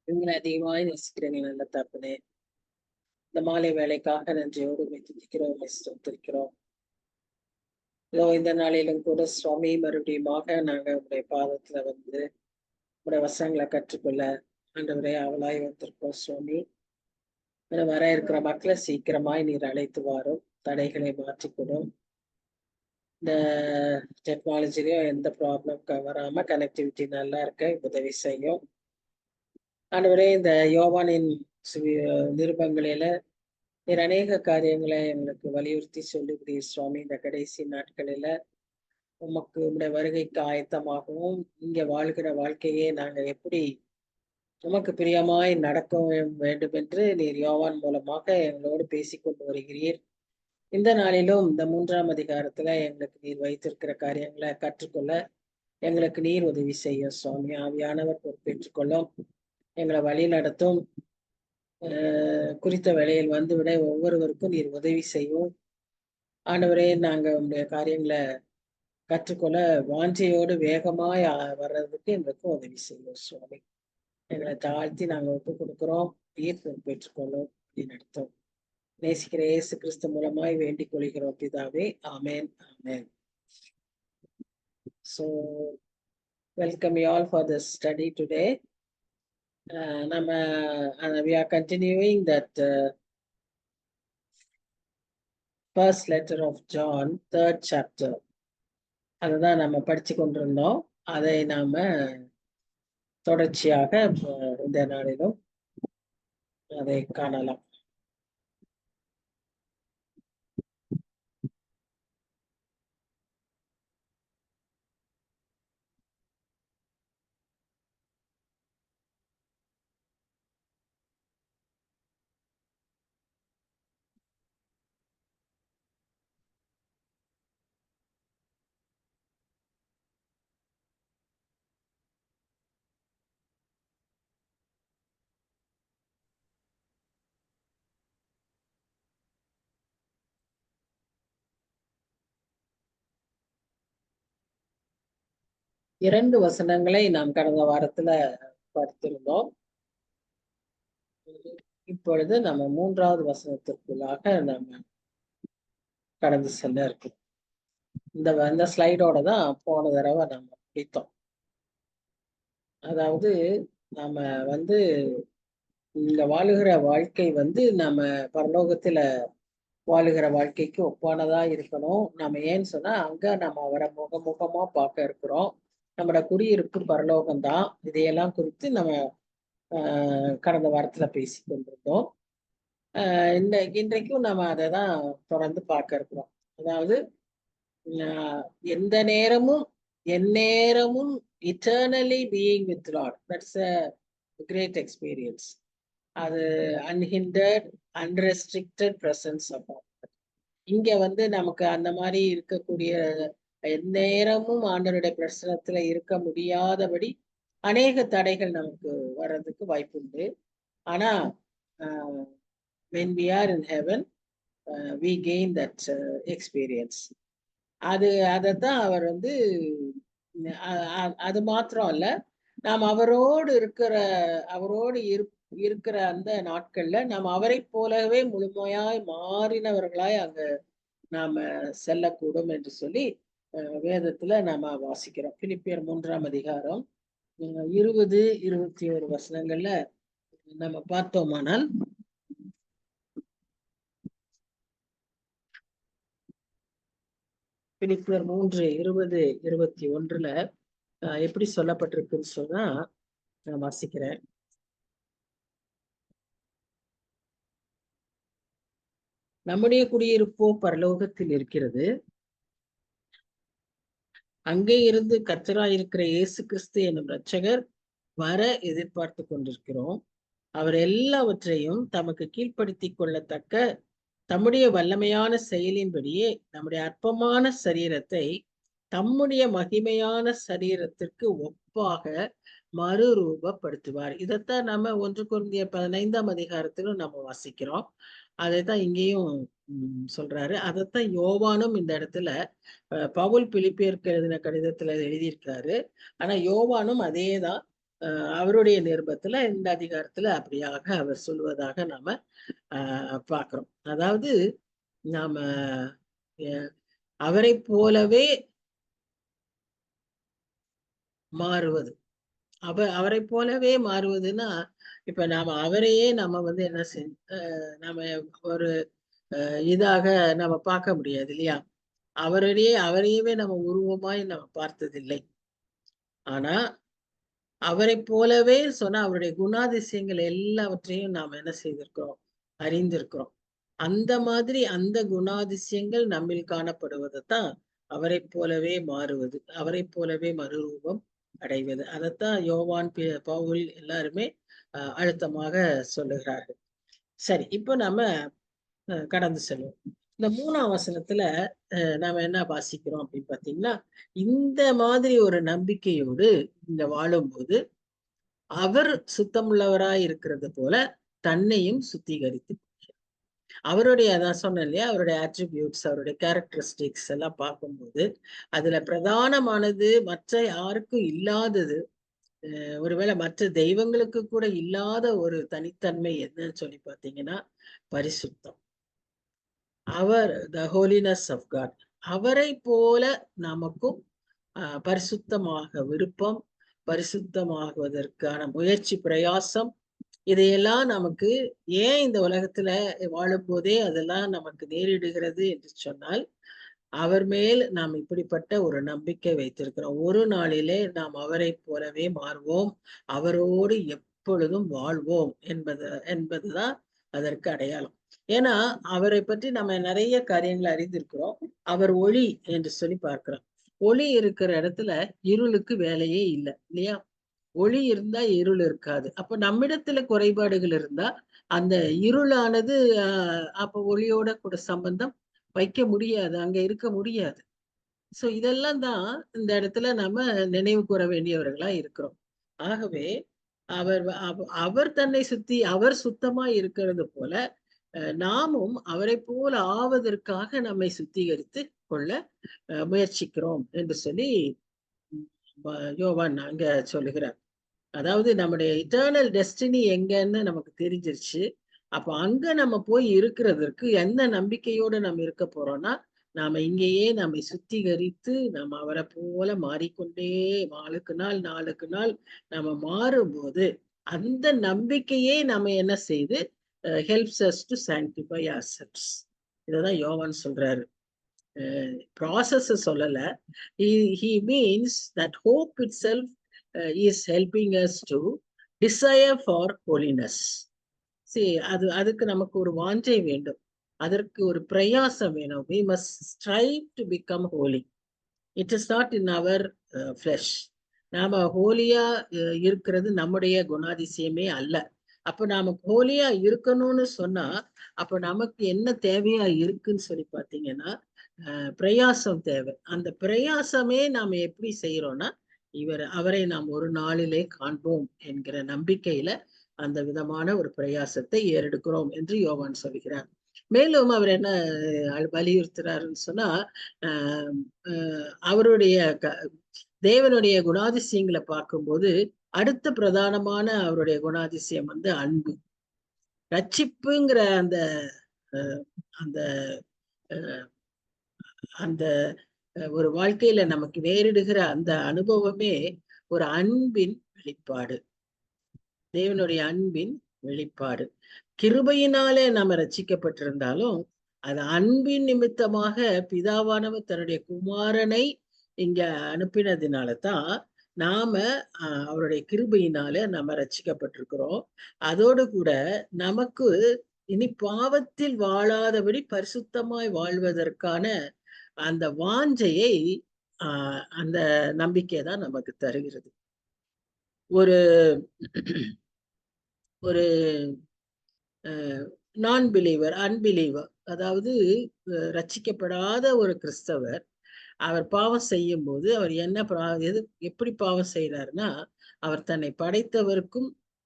எங்களை அதிகமாய் நேசிக்கிறேன் நல்ல தகப்பனே. இந்த மாலை வேலைக்காக நன்றியோடு துதிக்கிறோம், ஸ்தோத்திரிக்கிறோம். இதோ இந்த நாளிலும் கூட சுவாமி மறுபடியுமாக நாங்க உங்களுடைய பாதத்துல வந்து உங்களுடைய வசனங்களை கற்றுக்கொள்ள ஆண்டவரே அவளாய் வந்திருக்கோம் சுவாமி. வர இருக்கிற மக்களை சீக்கிரமாய் நீர் அழைத்து வாரும், தடைகளை மாற்றிக்கொடும். இந்த டெக்னாலஜிலையும் எந்த ப்ராப்ளம் வராம கனெக்டிவிட்டி நல்லா இருக்க உதவி செய்யும். ஆண்டவரே, இந்த யோவானின் நிருபங்களில நீர் அநேக காரியங்களை எங்களுக்கு வலியுறுத்தி சொல்லுகிறீர் சுவாமி. இந்த கடைசி நாட்களில உமக்கு உடைய வருகைக்கு ஆயத்தமாகவும் இங்க வாழ்கிற வாழ்க்கையே நாங்க எப்படி உமக்கு பிரியமாய் நடக்க வேண்டும் என்று நீர் யோவான் மூலமாக எங்களோடு பேசிக்கொண்டு வருகிறீர். இந்த நாளிலும் இந்த 3ஆம் அதிகாரத்துல எங்களுக்கு நீர் வைத்திருக்கிற காரியங்களை கற்றுக்கொள்ள எங்களுக்கு நீர் உதவி செய்யும் சுவாமி. ஆவியானவர் பொறுப்பேற்றுக்கொள்ளும், எங்களை வழி நடத்தும். குறித்த வேளையில் வந்துவிட ஒவ்வொருவருக்கும் நீர் உதவி செய்யும் ஆண்டவரே. நாங்க உங்களுடைய காரியங்களை கற்றுக்கொள்ள வாஞ்சையோடு வேகமாய் வர்றதுக்கு எங்களுக்கு உதவி செய்யும் சுவாமி. எங்களை தாழ்த்தி நாங்க ஒப்பு கொடுக்கிறோம், நீர் பொறுப்பேற்றுக்கொள்ளும், நடத்தும். நேசிக்கிற இயேசு கிறிஸ்து மூலமாய் வேண்டிக் கொள்கிறோம் பிதாவே. ஆமேன், ஆமேன். So welcome you all for this study today. We are continuing that first letter of John, 3rd chapter. அதுதான் நம்ம படிச்சு கொண்டிருந்தோம். அதை நாம தொடர்ச்சியாக இந்த நாளிலும் அதை காணலாம். இரண்டு வசனங்களை நாம் கடந்த வாரத்துல படித்திருந்தோம். இப்பொழுது நம்ம 3வது வசனத்திற்குள்ளாக நம்ம கடந்து செல்ல இருக்கோம். இந்த ஸ்லைடோட தான் போன தடவை நம்ம படித்தோம். அதாவது நாம வந்து இங்க வாழுகிற வாழ்க்கை வந்து நம்ம பரலோகத்துல வாழுகிற வாழ்க்கைக்கு ஒப்பானதா இருக்கணும். நம்ம ஏன்னு சொன்னா அங்க நம்ம அவரை முகமுகமா பார்க்க இருக்கிறோம். நம்மளோட குடியிருப்பு பரலோகம்தான். இதையெல்லாம் குறித்து நம்ம கடந்த வாரத்துல பேசி கொண்டிருந்தோம். இன்றைக்கும் நம்ம அதை தான் தொடர்ந்து பார்க்க இருக்கிறோம். அதாவது எந்த நேரமும் எந்நேரமும் eternally being with Lord. That's a great experience. அது unhindered, unrestricted presence of God. இங்க வந்து நமக்கு அந்த மாதிரி இருக்கக்கூடிய எந்நேரமும் ஆண்டவருடைய பிரசனத்துல இருக்க முடியாதபடி அநேக தடைகள் நமக்கு வர்றதுக்கு வாய்ப்பு உண்டு. ஆனா when we are in heaven, we gain that experience. அதைத்தான் அவர் வந்து அது மாத்திரம் அல்ல, நாம் அவரோடு இருக்கிற அந்த நாட்கள்ல நாம் அவரை போலவே முழுமையாய் மாறினவர்களாய் அங்க நாம செல்லக்கூடும் என்று சொல்லி வேதத்துல நாம வாசிக்கிறோம். பிலிப்பியர் 3ஆம் அதிகாரம் 20, 21 வசனங்கள்ல நம்ம பார்த்தோமானால், பிலிப்பியர் 3, 20, 21ல எப்படி சொல்லப்பட்டிருக்குன்னு சொன்னா நான் வாசிக்கிறேன். நம்முடைய குடியிருப்போ பரலோகத்தில் இருக்கிறது. அங்கே இருந்து கர்த்தராயிருக்கிற இயேசு கிறிஸ்து என்னும் இரட்சகர் வர எதிர்பார்த்து கொண்டிருக்கிறோம். அவர் எல்லாவற்றையும் தமக்கு கீழ்ப்படுத்தி கொள்ளத்தக்க தம்முடைய வல்லமையான செயலின்படியே நம்முடைய அற்பமான சரீரத்தை தம்முடைய மகிமையான சரீரத்திற்கு ஒப்பாக மறுரூபப்படுத்துவார். இதைத்தான் நம்ம 1 கொரிந்தியர் 15ஆம் அதிகாரத்திலும் நம்ம வாசிக்கிறோம். அதைத்தான் இங்கேயும் சொல்றாரு. அதைத்தான் யோவானும் இந்த இடத்துல பவுல் பிலிப்பியருக்கு எழுதின கடிதத்துல எழுதியிருக்காரு. ஆனா யோவானும் அதேதான் அவருடைய நிருபத்துல இந்த அதிகாரத்துல அப்படியாக அவர் சொல்வதாக நாம பார்க்கிறோம். அதாவது நாம அவரை போலவே மாறுவது. அவரை போலவே மாறுவதுன்னா, இப்ப நாம அவரையே நம்ம என்ன நாம ஒரு இதாக நம்ம பார்க்க முடியாது இல்லையா? அவரையவே நம்ம உருவமாய் நம்ம பார்த்ததில்லை. ஆனா அவரை போலவே சொன்னா அவருடைய குணாதிசயங்கள் எல்லாவற்றையும் நாம் என்ன செய்திருக்கிறோம், அறிந்திருக்கிறோம். அந்த மாதிரி அந்த குணாதிசயங்கள் நம்மில் காணப்படுவதைத்தான் அவரை போலவே மாறுவது, அவரை போலவே மறுரூபம் அடைவது. அதைத்தான் யோவான், பவுல் எல்லாருமே அழுத்தமாக சொல்லுகிறார்கள். சரி, இப்போ நம்ம கடந்து செல்வோம். இந்த 3ஆம் வசனத்துல நாம என்ன வாசிக்கிறோம் அப்படின்னு பாத்தீங்கன்னா, இந்த மாதிரி ஒரு நம்பிக்கையோடு இங்க வாழும்போது அவர் சுத்தமுள்ளவராய் இருக்கிறது போல தன்னையும் சுத்திகரித்து அவருடைய, அதான் சொன்னேன் இல்லையா, அவருடைய அட்ரிபியூட்ஸ், அவருடைய கேரக்டரிஸ்டிக்ஸ் எல்லாம் பார்க்கும்போது அதுல பிரதானமானது மற்ற யாருக்கும் இல்லாதது, ஒருவேளை மற்ற தெய்வங்களுக்கு கூட இல்லாத ஒரு தனித்தன்மை என்னன்னு சொல்லி பார்த்தீங்கன்னா பரிசுத்தம். அவர் த ஹோலினஸ் ஆஃப் காட். அவரை போல நமக்கும் பரிசுத்தமாக விருப்பம், பரிசுத்தமாகுவதற்கான முயற்சி, பிரயாசம், இதையெல்லாம் நமக்கு ஏன் இந்த உலகத்துல வாழும் போதே அதெல்லாம் நமக்கு நேரிடுகிறது என்று சொன்னால், அவர் மேல் நாம் இப்படிப்பட்ட ஒரு நம்பிக்கை வைத்திருக்கிறோம். ஒரு நாளிலே நாம் அவரை போலவே மாறுவோம், அவரோடு எப்பொழுதும் வாழ்வோம் என்பதுதான் அதற்கு அடையாளம். ஏன்னா அவரை பற்றி நம்ம நிறைய காரியங்களை அறிந்திருக்கிறோம். அவர் ஒளி என்று சொல்லி பார்க்கிறோம். ஒளி இருக்கிற இடத்துல இருளுக்கு வேலையே இல்லை இல்லையா? ஒளி இருந்தா இருள் இருக்காது. அப்ப நம்மிடத்துல குறைபாடுகள் இருந்தா அந்த இருளானது அப்ப ஒளியோட கூட சம்பந்தம் வைக்க முடியாது, அங்க இருக்க முடியாது. சோ இதெல்லாம் தான் இந்த இடத்துல நம்ம நினைவு கூற வேண்டியவர்களா இருக்கிறோம். ஆகவே அவர் அவர் தன்னை அவர் சுத்தமா இருக்கிறது போல நாமும் அவரை போல ஆவதற்காக நம்மை சுத்திகரித்து கொள்ள முயற்சிக்கிறோம் என்று சொல்லி யோவான் அங்க சொல்லுகிறார். அதாவது நம்முடைய இட்டர்னல் டெஸ்டினி எங்கன்னு நமக்கு தெரிஞ்சிருச்சு. அப்ப அங்க நம்ம போய் இருக்கிறதற்கு எந்த நம்பிக்கையோட நம்ம இருக்க போறோம்னா, நாம இங்கேயே நம்மை சுத்திகரித்து நம்ம அவரை போல மாறிக்கொண்டே நாளுக்கு நாள் நம்ம மாறும்போது அந்த நம்பிக்கையே நம்ம என்ன செய்து helps us to sanctify ourselves. இததான் யோவான் சொல்றாரு. ப்ராசஸ் சொல்லல. he means that hope itself is helping us to desire for holiness. See, அதுக்கு நமக்கு ஒரு வாஞ்சை வேண்டும், அதற்கு ஒரு பிரயாசம் வேணும். We must strive to become holy. It is not in our flesh. நாம ஹோலியா இருக்கிறது நம்முடைய குணாதிசயமே அல்ல. அப்ப நாம ஹோலியா இருக்கணும்னு சொன்னா அப்ப நமக்கு என்ன தேவையா இருக்குன்னு சொல்லி பாத்தீங்கன்னா பிரயாசம் தேவை. அந்த பிரயாசமே நாம எப்படி செய்யறோம்னா அவரை நாம் ஒரு நாளிலே காண்போம் என்கிற நம்பிக்கையில அந்த விதமான ஒரு பிரயாசத்தை ஏறெடுக்கிறோம் என்று யோவான் சொல்கிறார். மேலும் அவர் என்ன வலியுறுத்துறாருன்னு சொன்னா அவருடைய தேவனுடைய குணாதிசயங்களை பார்க்கும்போது அடுத்த பிரதானமான அவருடைய குணாதிசயம் அன்பு. ரட்சிப்புங்கிற அந்த அந்த அந்த ஒரு வாழ்க்கையில நமக்கு நேரிடுகிற அந்த அனுபவமே ஒரு அன்பின் வெளிப்பாடு, தேவனுடைய அன்பின் வெளிப்பாடு. கிருபையினாலே நாம ரட்சிக்கப்பட்டிருந்தாலும் அது அன்பின் நிமித்தமாக பிதாவானவர் தன்னுடைய குமாரனை இங்க அனுப்பினதுனாலதான் நாம அவருடைய கிருபையினால நம்ம ரட்சிக்கப்பட்டிருக்கிறோம். அதோடு கூட நமக்கு இனி பாவத்தில் வாழாதபடி பரிசுத்தமாய் வாழ்வதற்கான அந்த வாஞ்சையை அந்த நம்பிக்கை தான் நமக்கு தருகிறது. ஒரு ஒரு நான் பிலீவர், அன்பிலீவர், அதாவது ரட்சிக்கப்படாத ஒரு கிறிஸ்தவர் அவர் பாவம் செய்யும் போது அவர் என்ன எப்படி பாவம் செய்யறாருன்னா அவர் தன்னை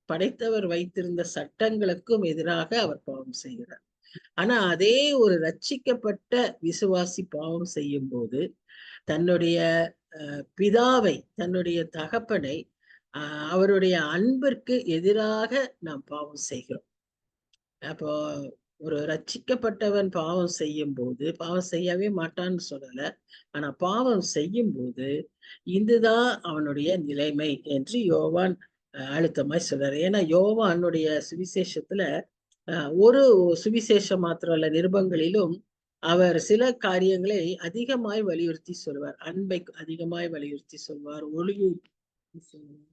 படைத்தவர் வைத்திருந்த சட்டங்களுக்கும் எதிராக அவர் பாவம் செய்கிறார். ஆனா அதே ஒரு ரட்சிக்கப்பட்ட விசுவாசி பாவம் செய்யும் போது தன்னுடைய பிதாவை, தன்னுடைய தகப்பனை அவருடைய அன்பிற்கு எதிராக நாம் பாவம் செய்கிறோம். அப்போ ஒரு ரட்சிக்கப்பட்டவன் பாவம் செய்யும் போது, பாவம் செய்யவே மாட்டான்னு சொல்லல. ஆனா பாவம் செய்யும் போது இதுதான் அவனுடைய நிலைமை என்று யோவான் அழுத்தமாய் சொல்றாரு. ஏன்னா யோவானுடைய சுவிசேஷத்துல ஒரு சுவிசேஷம் மாத்திரம் அல்ல, நிருபங்களிலும் அவர் சில காரியங்களை அதிகமாய் வலியுறுத்தி சொல்வார். அன்பை அதிகமாய் வலியுறுத்தி சொல்வார். ஒளியை சொல்வார்.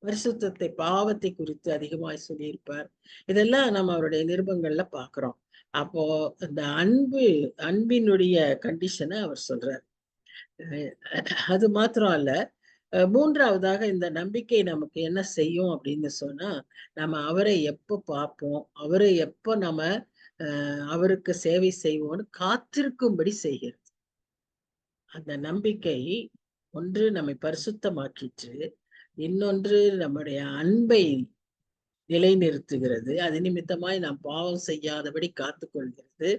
பரிசுத்தத்தை, பாவத்தை குறித்து அதிகமாய் சொல்லியிருப்பார். இதெல்லாம் நம்ம அவருடைய நிருபங்கள்ல பாக்குறோம். அப்போ இந்த அன்பினுடைய கண்டிஷனை அவர் சொல்றார். அது மாத்திரம் அல்ல, மூன்றாவதாக இந்த நம்பிக்கை நமக்கு என்ன செய்யும் அப்படின்னு சொன்னா, நம்ம அவரை எப்ப பார்ப்போம், அவரை எப்ப நம்ம அவருக்கு சேவை செய்வோம்னு காத்திருக்கும்படி செய்கிறது. அந்த நம்பிக்கை ஒன்று நம்மை பரிசுத்தமாக்கிற்று, இன்னொன்று நம்முடைய அன்பை நிலைநிறுத்துகிறது. அது நிமித்தமாய் நாம் பாவம் செய்யாதபடி காத்துக்கொள்கிறது.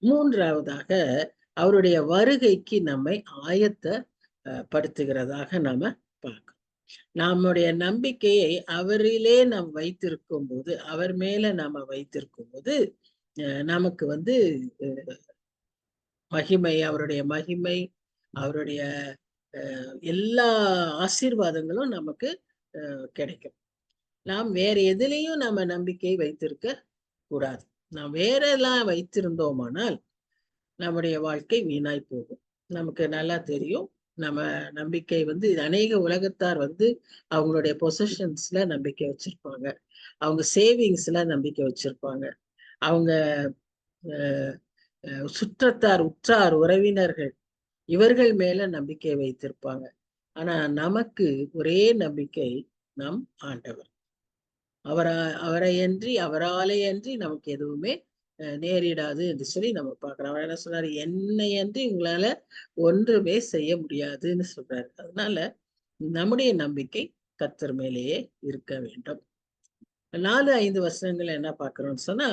மூன்றாவதாக அவருடைய வருகைக்கு நம்மை ஆயத்த படுத்துகிறதாக நாம பார்க்கணும். நம்முடைய நம்பிக்கையை அவரிலே நாம் வைத்திருக்கும் போது, அவர் மேல நாம வைத்திருக்கும் போது நமக்கு மகிமை, அவருடைய மகிமை, அவருடைய எல்லா ஆசீர்வாதங்களும் நமக்கு கிடைக்கும். நாம் வேற எதிலையும் நம்ம நம்பிக்கை வைத்திருக்க கூடாது. நாம் வேற எல்லாம் வைத்திருந்தோமானால் நம்முடைய வாழ்க்கை வீணாய் போகும். நமக்கு நல்லா தெரியும். நம்ம நம்பிக்கை அநேக உலகத்தார் அவங்களுடைய பொசிஷன்ஸ்ல நம்பிக்கை வச்சிருப்பாங்க, அவங்க சேவிங்ஸ்ல நம்பிக்கை வச்சிருப்பாங்க, அவங்க சுற்றத்தார், உற்றார், உறவினர்கள் இவர்கள் மேல நம்பிக்கை வைத்திருப்பாங்க. ஆனா நமக்கு ஒரே நம்பிக்கை நம் ஆண்டவர். அவராலே அன்றி நமக்கு எதுவுமே நேரிடாது என்று சொல்லி நம்ம பார்க்கிறோம். அவர் என்ன சொல்றாரு? என்னை அன்றி உங்களால ஒன்றுமே செய்ய முடியாதுன்னு சொல்றாரு. அதனால நம்முடைய நம்பிக்கை கர்த்தர் மேலேயே இருக்க வேண்டும். 4-5 வசனங்கள் என்ன பார்க்கிறோம்னு சொன்னா,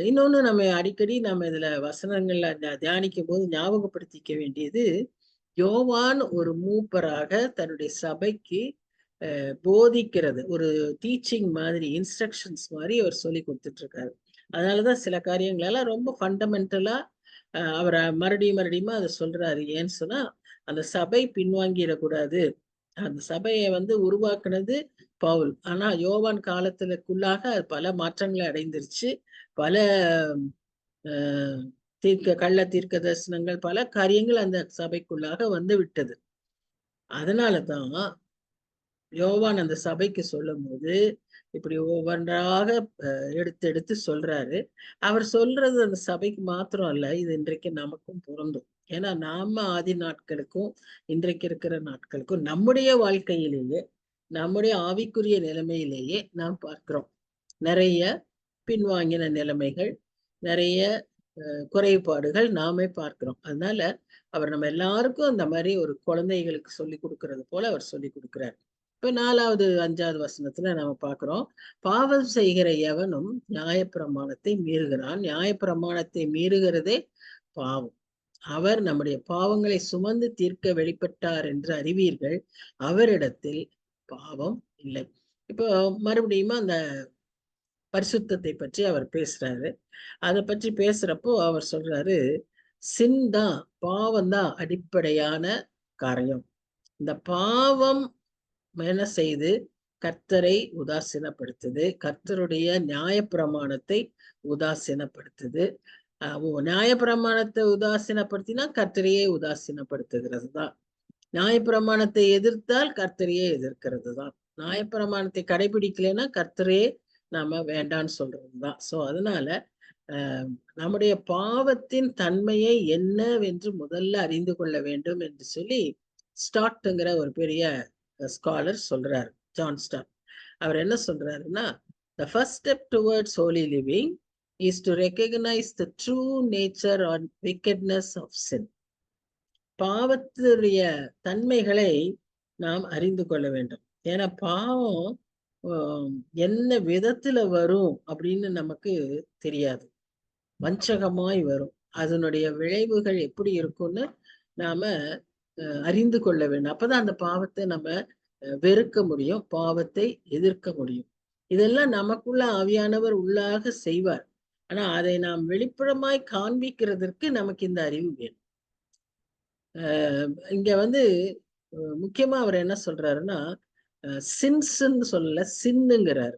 இன்னொன்னு நம்ம அடிக்கடி நம்ம இதுல வசனங்கள்ல தியானிக்கும் போது ஞாபகப்படுத்திக்க வேண்டியது, யோவான் ஒரு மூப்பராக தன்னுடைய சபைக்கு போதிக்கிறது, ஒரு டீச்சிங் மாதிரி, இன்ஸ்ட்ரக்ஷன்ஸ் மாதிரி அவர் சொல்லி கொடுத்துட்டு இருக்காரு. அதனாலதான் சில காரியங்களெல்லாம் ரொம்ப ஃபண்டமெண்டலா அவர் மறுபடியும் அதை சொல்றாரு. ஏன்னு சொன்னா, அந்த சபை பின்வாங்கிடக்கூடாது. அந்த சபையை உருவாக்குனது பவுல். ஆனா யோவான் காலத்துக்குள்ளாக அது பல மாற்றங்களை அடைந்துருச்சு. பல கள்ள தீர்க்க தரிசனங்கள், பல காரியங்கள் அந்த சபைக்குள்ளாக விட்டது. அதனாலதான் யோவான் அந்த சபைக்கு சொல்லும் போது இப்படி ஒவ்வொன்றாக எடுத்து எடுத்து சொல்றாரு. அவர் சொல்றது அந்த சபைக்கு மாத்திரம் அல்ல, இது இன்றைக்கு நமக்கும் பொருந்தும். ஏன்னா நாம ஆதி நாட்களுக்கும் இன்றைக்கு இருக்கிற நாட்களுக்கும் நம்முடைய வாழ்க்கையிலேயே, நம்முடைய ஆவிக்குரிய நிலைமையிலேயே நாம் பார்க்கிறோம் நிறைய பின்வாங்கின நிலைமைகள், நிறைய குறைபாடுகள் நாமே பார்க்கிறோம். அதனால அவர் நம்ம எல்லாருக்கும் அந்த மாதிரி ஒரு குழந்தைகளுக்கு சொல்லி கொடுக்கறது போல அவர் சொல்லி கொடுக்கிறார். இப்ப 4வது 5வது வசனத்துல நம்ம பார்க்கிறோம், பாவம் செய்கிற எவனும் நியாயப்பிரமாணத்தை மீறுகிறான், நியாயப்பிரமாணத்தை மீறுகிறதே பாவம். அவர் நம்முடைய பாவங்களை சுமந்து தீர்க்க வெளிப்பட்டார் என்று அறிவீர்கள், அவரிடத்தில் பாவம் இல்லை. இப்போ மறுபடியும் அந்த பரிசுத்தத்தை பற்றி அவர் பேசுறாரு. அதை பற்றி பேசுறப்போ அவர் சொல்றாரு, சின் தான், பாவம் தான் அடிப்படையான காரியம். இந்த பாவம் என்ன செய்து கர்த்தரை உதாசீனப்படுத்துது, கர்த்தருடைய நியாயப்பிரமாணத்தை உதாசீனப்படுத்துது. நியாயப்பிரமாணத்தை உதாசீனப்படுத்தினா கர்த்தரையே உதாசீனப்படுத்துகிறது தான். நியாயப்பிரமாணத்தை எதிர்த்தால் கர்த்தரையே எதிர்க்கிறது தான். நியாயப்பிரமாணத்தை கடைபிடிக்கலைன்னா கர்த்தரையே நாம வேண்டான்னு சொல்றதுதான். சோ அதனால நம்முடைய பாவத்தின் தன்மையை என்னவென்று முதல்ல அறிந்து கொள்ள வேண்டும் என்று சொல்லி ஸ்டார்ட்ங்கிற ஒரு பெரிய ஸ்காலர் சொல்றாரு, ஜான் ஸ்டார்ட். அவர் என்ன சொல்றாருன்னா, the first step towards holy living is to recognize the true nature or wickedness of sin. பாவத்துடைய தன்மைகளை நாம் அறிந்து கொள்ள வேண்டும். ஏன்னா பாவம் என்ன விதத்துல வரும் அப்படின்னு நமக்கு தெரியாது. வஞ்சகமாய் வரும். அதனுடைய விளைவுகள் எப்படி இருக்கும்னு நாம அறிந்து கொள்ள வேண்டும். அப்பதான் அந்த பாவத்தை நம்ம வெறுக்க முடியும், பாவத்தை எதிர்க்க முடியும். இதெல்லாம் நமக்குள்ள ஆவியானவர் உள்ளாக செய்வார். ஆனா அதை நாம் வெளிப்புறமாய் காண்பிக்கிறதற்கு நமக்கு இந்த அறிவு வேணும். இங்க வந்து முக்கியமா அவர் என்ன சொல்றாருன்னா, சின்ஸ்ன்னு சொல்லல, சின்னுங்கிறாரு.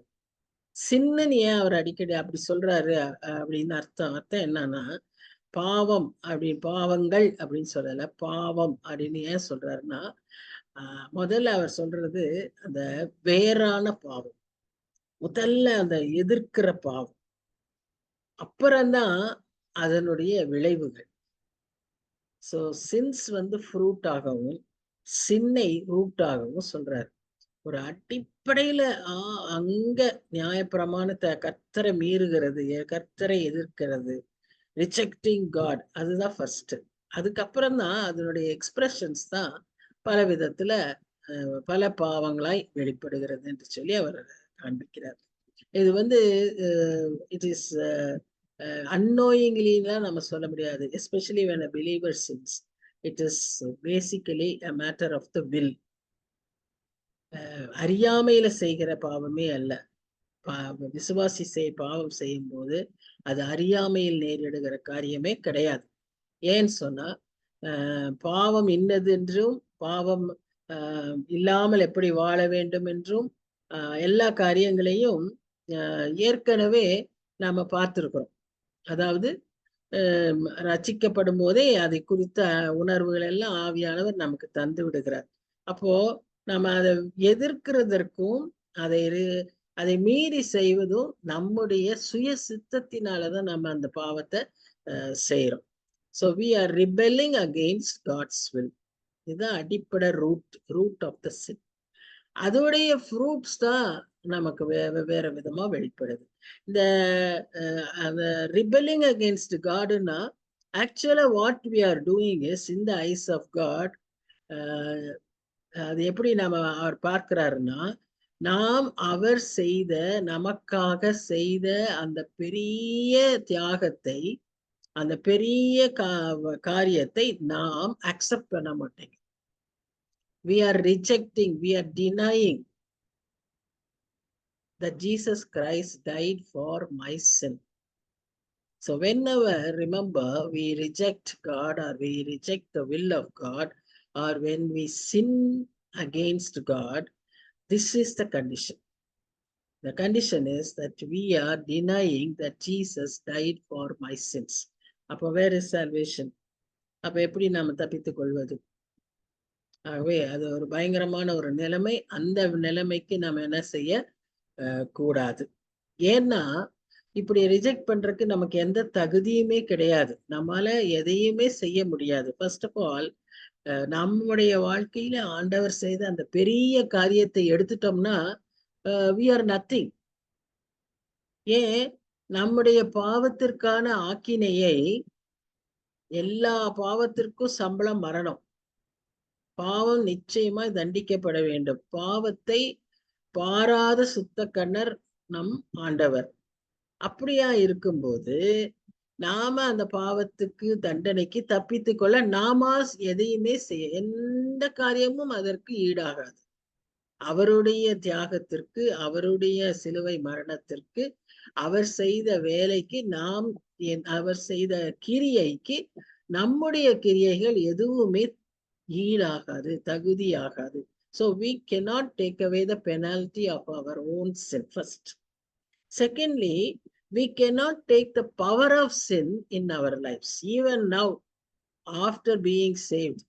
சின்னுன்னு ஏன் அவர் அடிக்கடி அப்படி சொல்றாரு அப்படின்னு அர்த்தம் என்னன்னா, பாவம் பாவங்கள் அப்படின்னு சொல்லல, பாவம் அப்படின்னு ஏன் சொல்றாருன்னா, முதல்ல அவர் சொல்றது அந்த வேறான பாவம், முதல்ல அந்த எதிர்க்கிற பாவம், அப்புறம்தான் அதனுடைய விளைவுகள். சோ சின்ஸ் வந்து ஃப்ரூட் ஆகவும் சின்னை ரூட் ஆகவும் சொல்றாரு. ஒரு அடிப்படையில அங்க நியாயப்பிரமாணத்தை கர்த்தரை மீறுகிறது, கர்த்தரை எதிர்க்கிறது, ரிஜெக்டிங் காட், அதுதான் ஃபர்ஸ்ட். அதுக்கப்புறம் தான் அதனுடைய எக்ஸ்பிரஷன்ஸ் தான் பல விதத்துல பல பாவங்களாய் வெளிப்படுகிறது என்று சொல்லி அவர் காண்பிக்கிறார். இது வந்து இட் இஸ் unknowingly-லாம் நம்ம சொல்ல முடியாது. Especially when a believer sins, it is basically a matter of the will. அறியாமையில செய்கிற பாவமே அல்ல. விசுவாசி பாவம் செய்யும் போது அது அறியாமையில் நேரிடுகிற காரியமே கிடையாது. ஏன்னு சொன்னா பாவம் இன்னது என்றும் பாவம் இல்லாமல் எப்படி வாழ வேண்டும் என்றும் எல்லா காரியங்களையும் ஏற்கனவே நாம பார்த்திருக்கிறோம். அதாவது ரட்சிக்கப்படும் போதே அதை குறித்த உணர்வுகள் எல்லாம் ஆவியானவர் நமக்கு தந்து விடுகிறார். அப்போ நம்ம அதை எதிர்க்கிறதற்கும் அதை மீறி செய்வதும் நம்முடைய சுய சித்தத்தினாலதான் நம்ம அந்த பாவத்தை செய்யறோம். So we are rebelling against God's will. இதுதான் அடிப்படை ரூட் ஆஃப் த சின். அதோடைய ஃப்ரூட்ஸ் தான் நமக்கு வேற விதமா வெளிப்படுது. இந்த ரிபெல்லிங் அகேன்ஸ்ட் காட்னா ஆக்சுவலா what we are doing is in the eyes of God. அது எப்படி நம்ம அவர் பார்க்கிறாருன்னா, நாம் அவர் நமக்காக செய்த அந்த பெரிய தியாகத்தை, அந்த பெரிய காரியத்தை நாம் அக்செப்ட் பண்ண மாட்டோம். We are rejecting, we are denying that Jesus Christ died for my sin. So whenever, remember, we reject God or we reject the will of God, or when we sin against God, this is the condition. The condition is that we are denying that Jesus died for my sins. அப்போ where is salvation? அப்போ எப்படி நாம தப்பித்துக் கொள்வது? ஆகவே அது ஒரு பயங்கரமான ஒரு நிலைமை. அந்த நிலைமைக்கு நம்ம என்ன செய்ய கூடாது. ஏன்னா இப்படி ரிஜெக்ட் பண்றதுக்கு நமக்கு எந்த தகுதியுமே கிடையாது. நம்மால எதையுமே செய்ய முடியாது. ஃபர்ஸ்ட் ஆஃப் ஆல் நம்முடைய வாழ்க்கையில ஆண்டவர் செய்த அந்த பெரிய காரியத்தை எடுத்துட்டோம்னா we are nothing. ஏன்? நம்முடைய பாவத்திற்கான ஆக்கினையை, எல்லா பாவத்திற்கும் சம்பளம் மரணம். பாவம் நிச்சயமாய் தண்டிக்கப்பட வேண்டும். பாவத்தை பாராத சுத்த கண்ணர் நம் ஆண்டவர். அப்படியா இருக்கும்போது நாம அந்த பாவத்துக்கு தண்டனைக்கு தப்பித்து கொள்ள நாம எதையுமே எந்த காரியமும் அதற்கு ஈடாகாது. அவருடைய தியாகத்திற்கு, அவருடைய சிலுவை மரணத்திற்கு, அவர் செய்த வேலைக்கு, அவர் செய்த கிரியைக்கு நம்முடைய கிரியைகள் எதுவுமே ஈடாகாது, தகுதியாகாது. So we cannot take away the penalty of our own sin first. Secondly, we cannot take the power of sin in our lives. Even now, after being saved,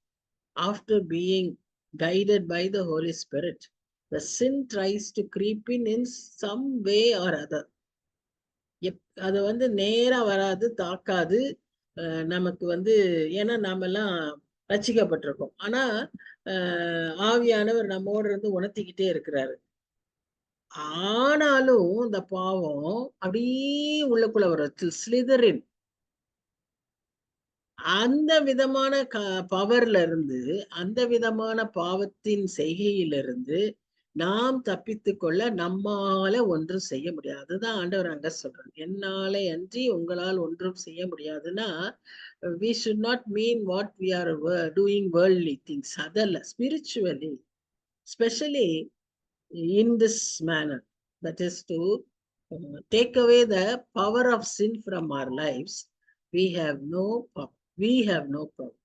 after being guided by the Holy Spirit, the sin tries to creep in some way or other. அது வந்து நேரா வராது, தாக்காது. நமக்கு ஏன்னா நாமெல்லாம் ரட்சிக்கப்பட்டிருக்கோம். ஆனா ஆவியானவர் நம்மோடு இருந்து உணர்த்திக்கிட்டே இருக்கிறாரு. ஆனாலும் இந்த பாவம் அப்படியே உள்ளுக்குள்ள வரும், ஸ்லிதரின். அந்த விதமான பவர்ல இருந்து, அந்த விதமான பாவத்தின் செய்கையிலிருந்து நாம் தப்பித்துக் கொள்ள நம்மால ஒன்றும் செய்ய முடியாது. அதுதான் ஆண்டவர் அங்க சொல்றாரு, என்னாலே அன்றி உங்களால் ஒன்றும் செய்ய முடியாதுன்னா, we should not mean what we are doing worldly things. அதல்ல, spiritually especially in this manner, that is to take away the power of sin from our lives. We have no power. We have no power.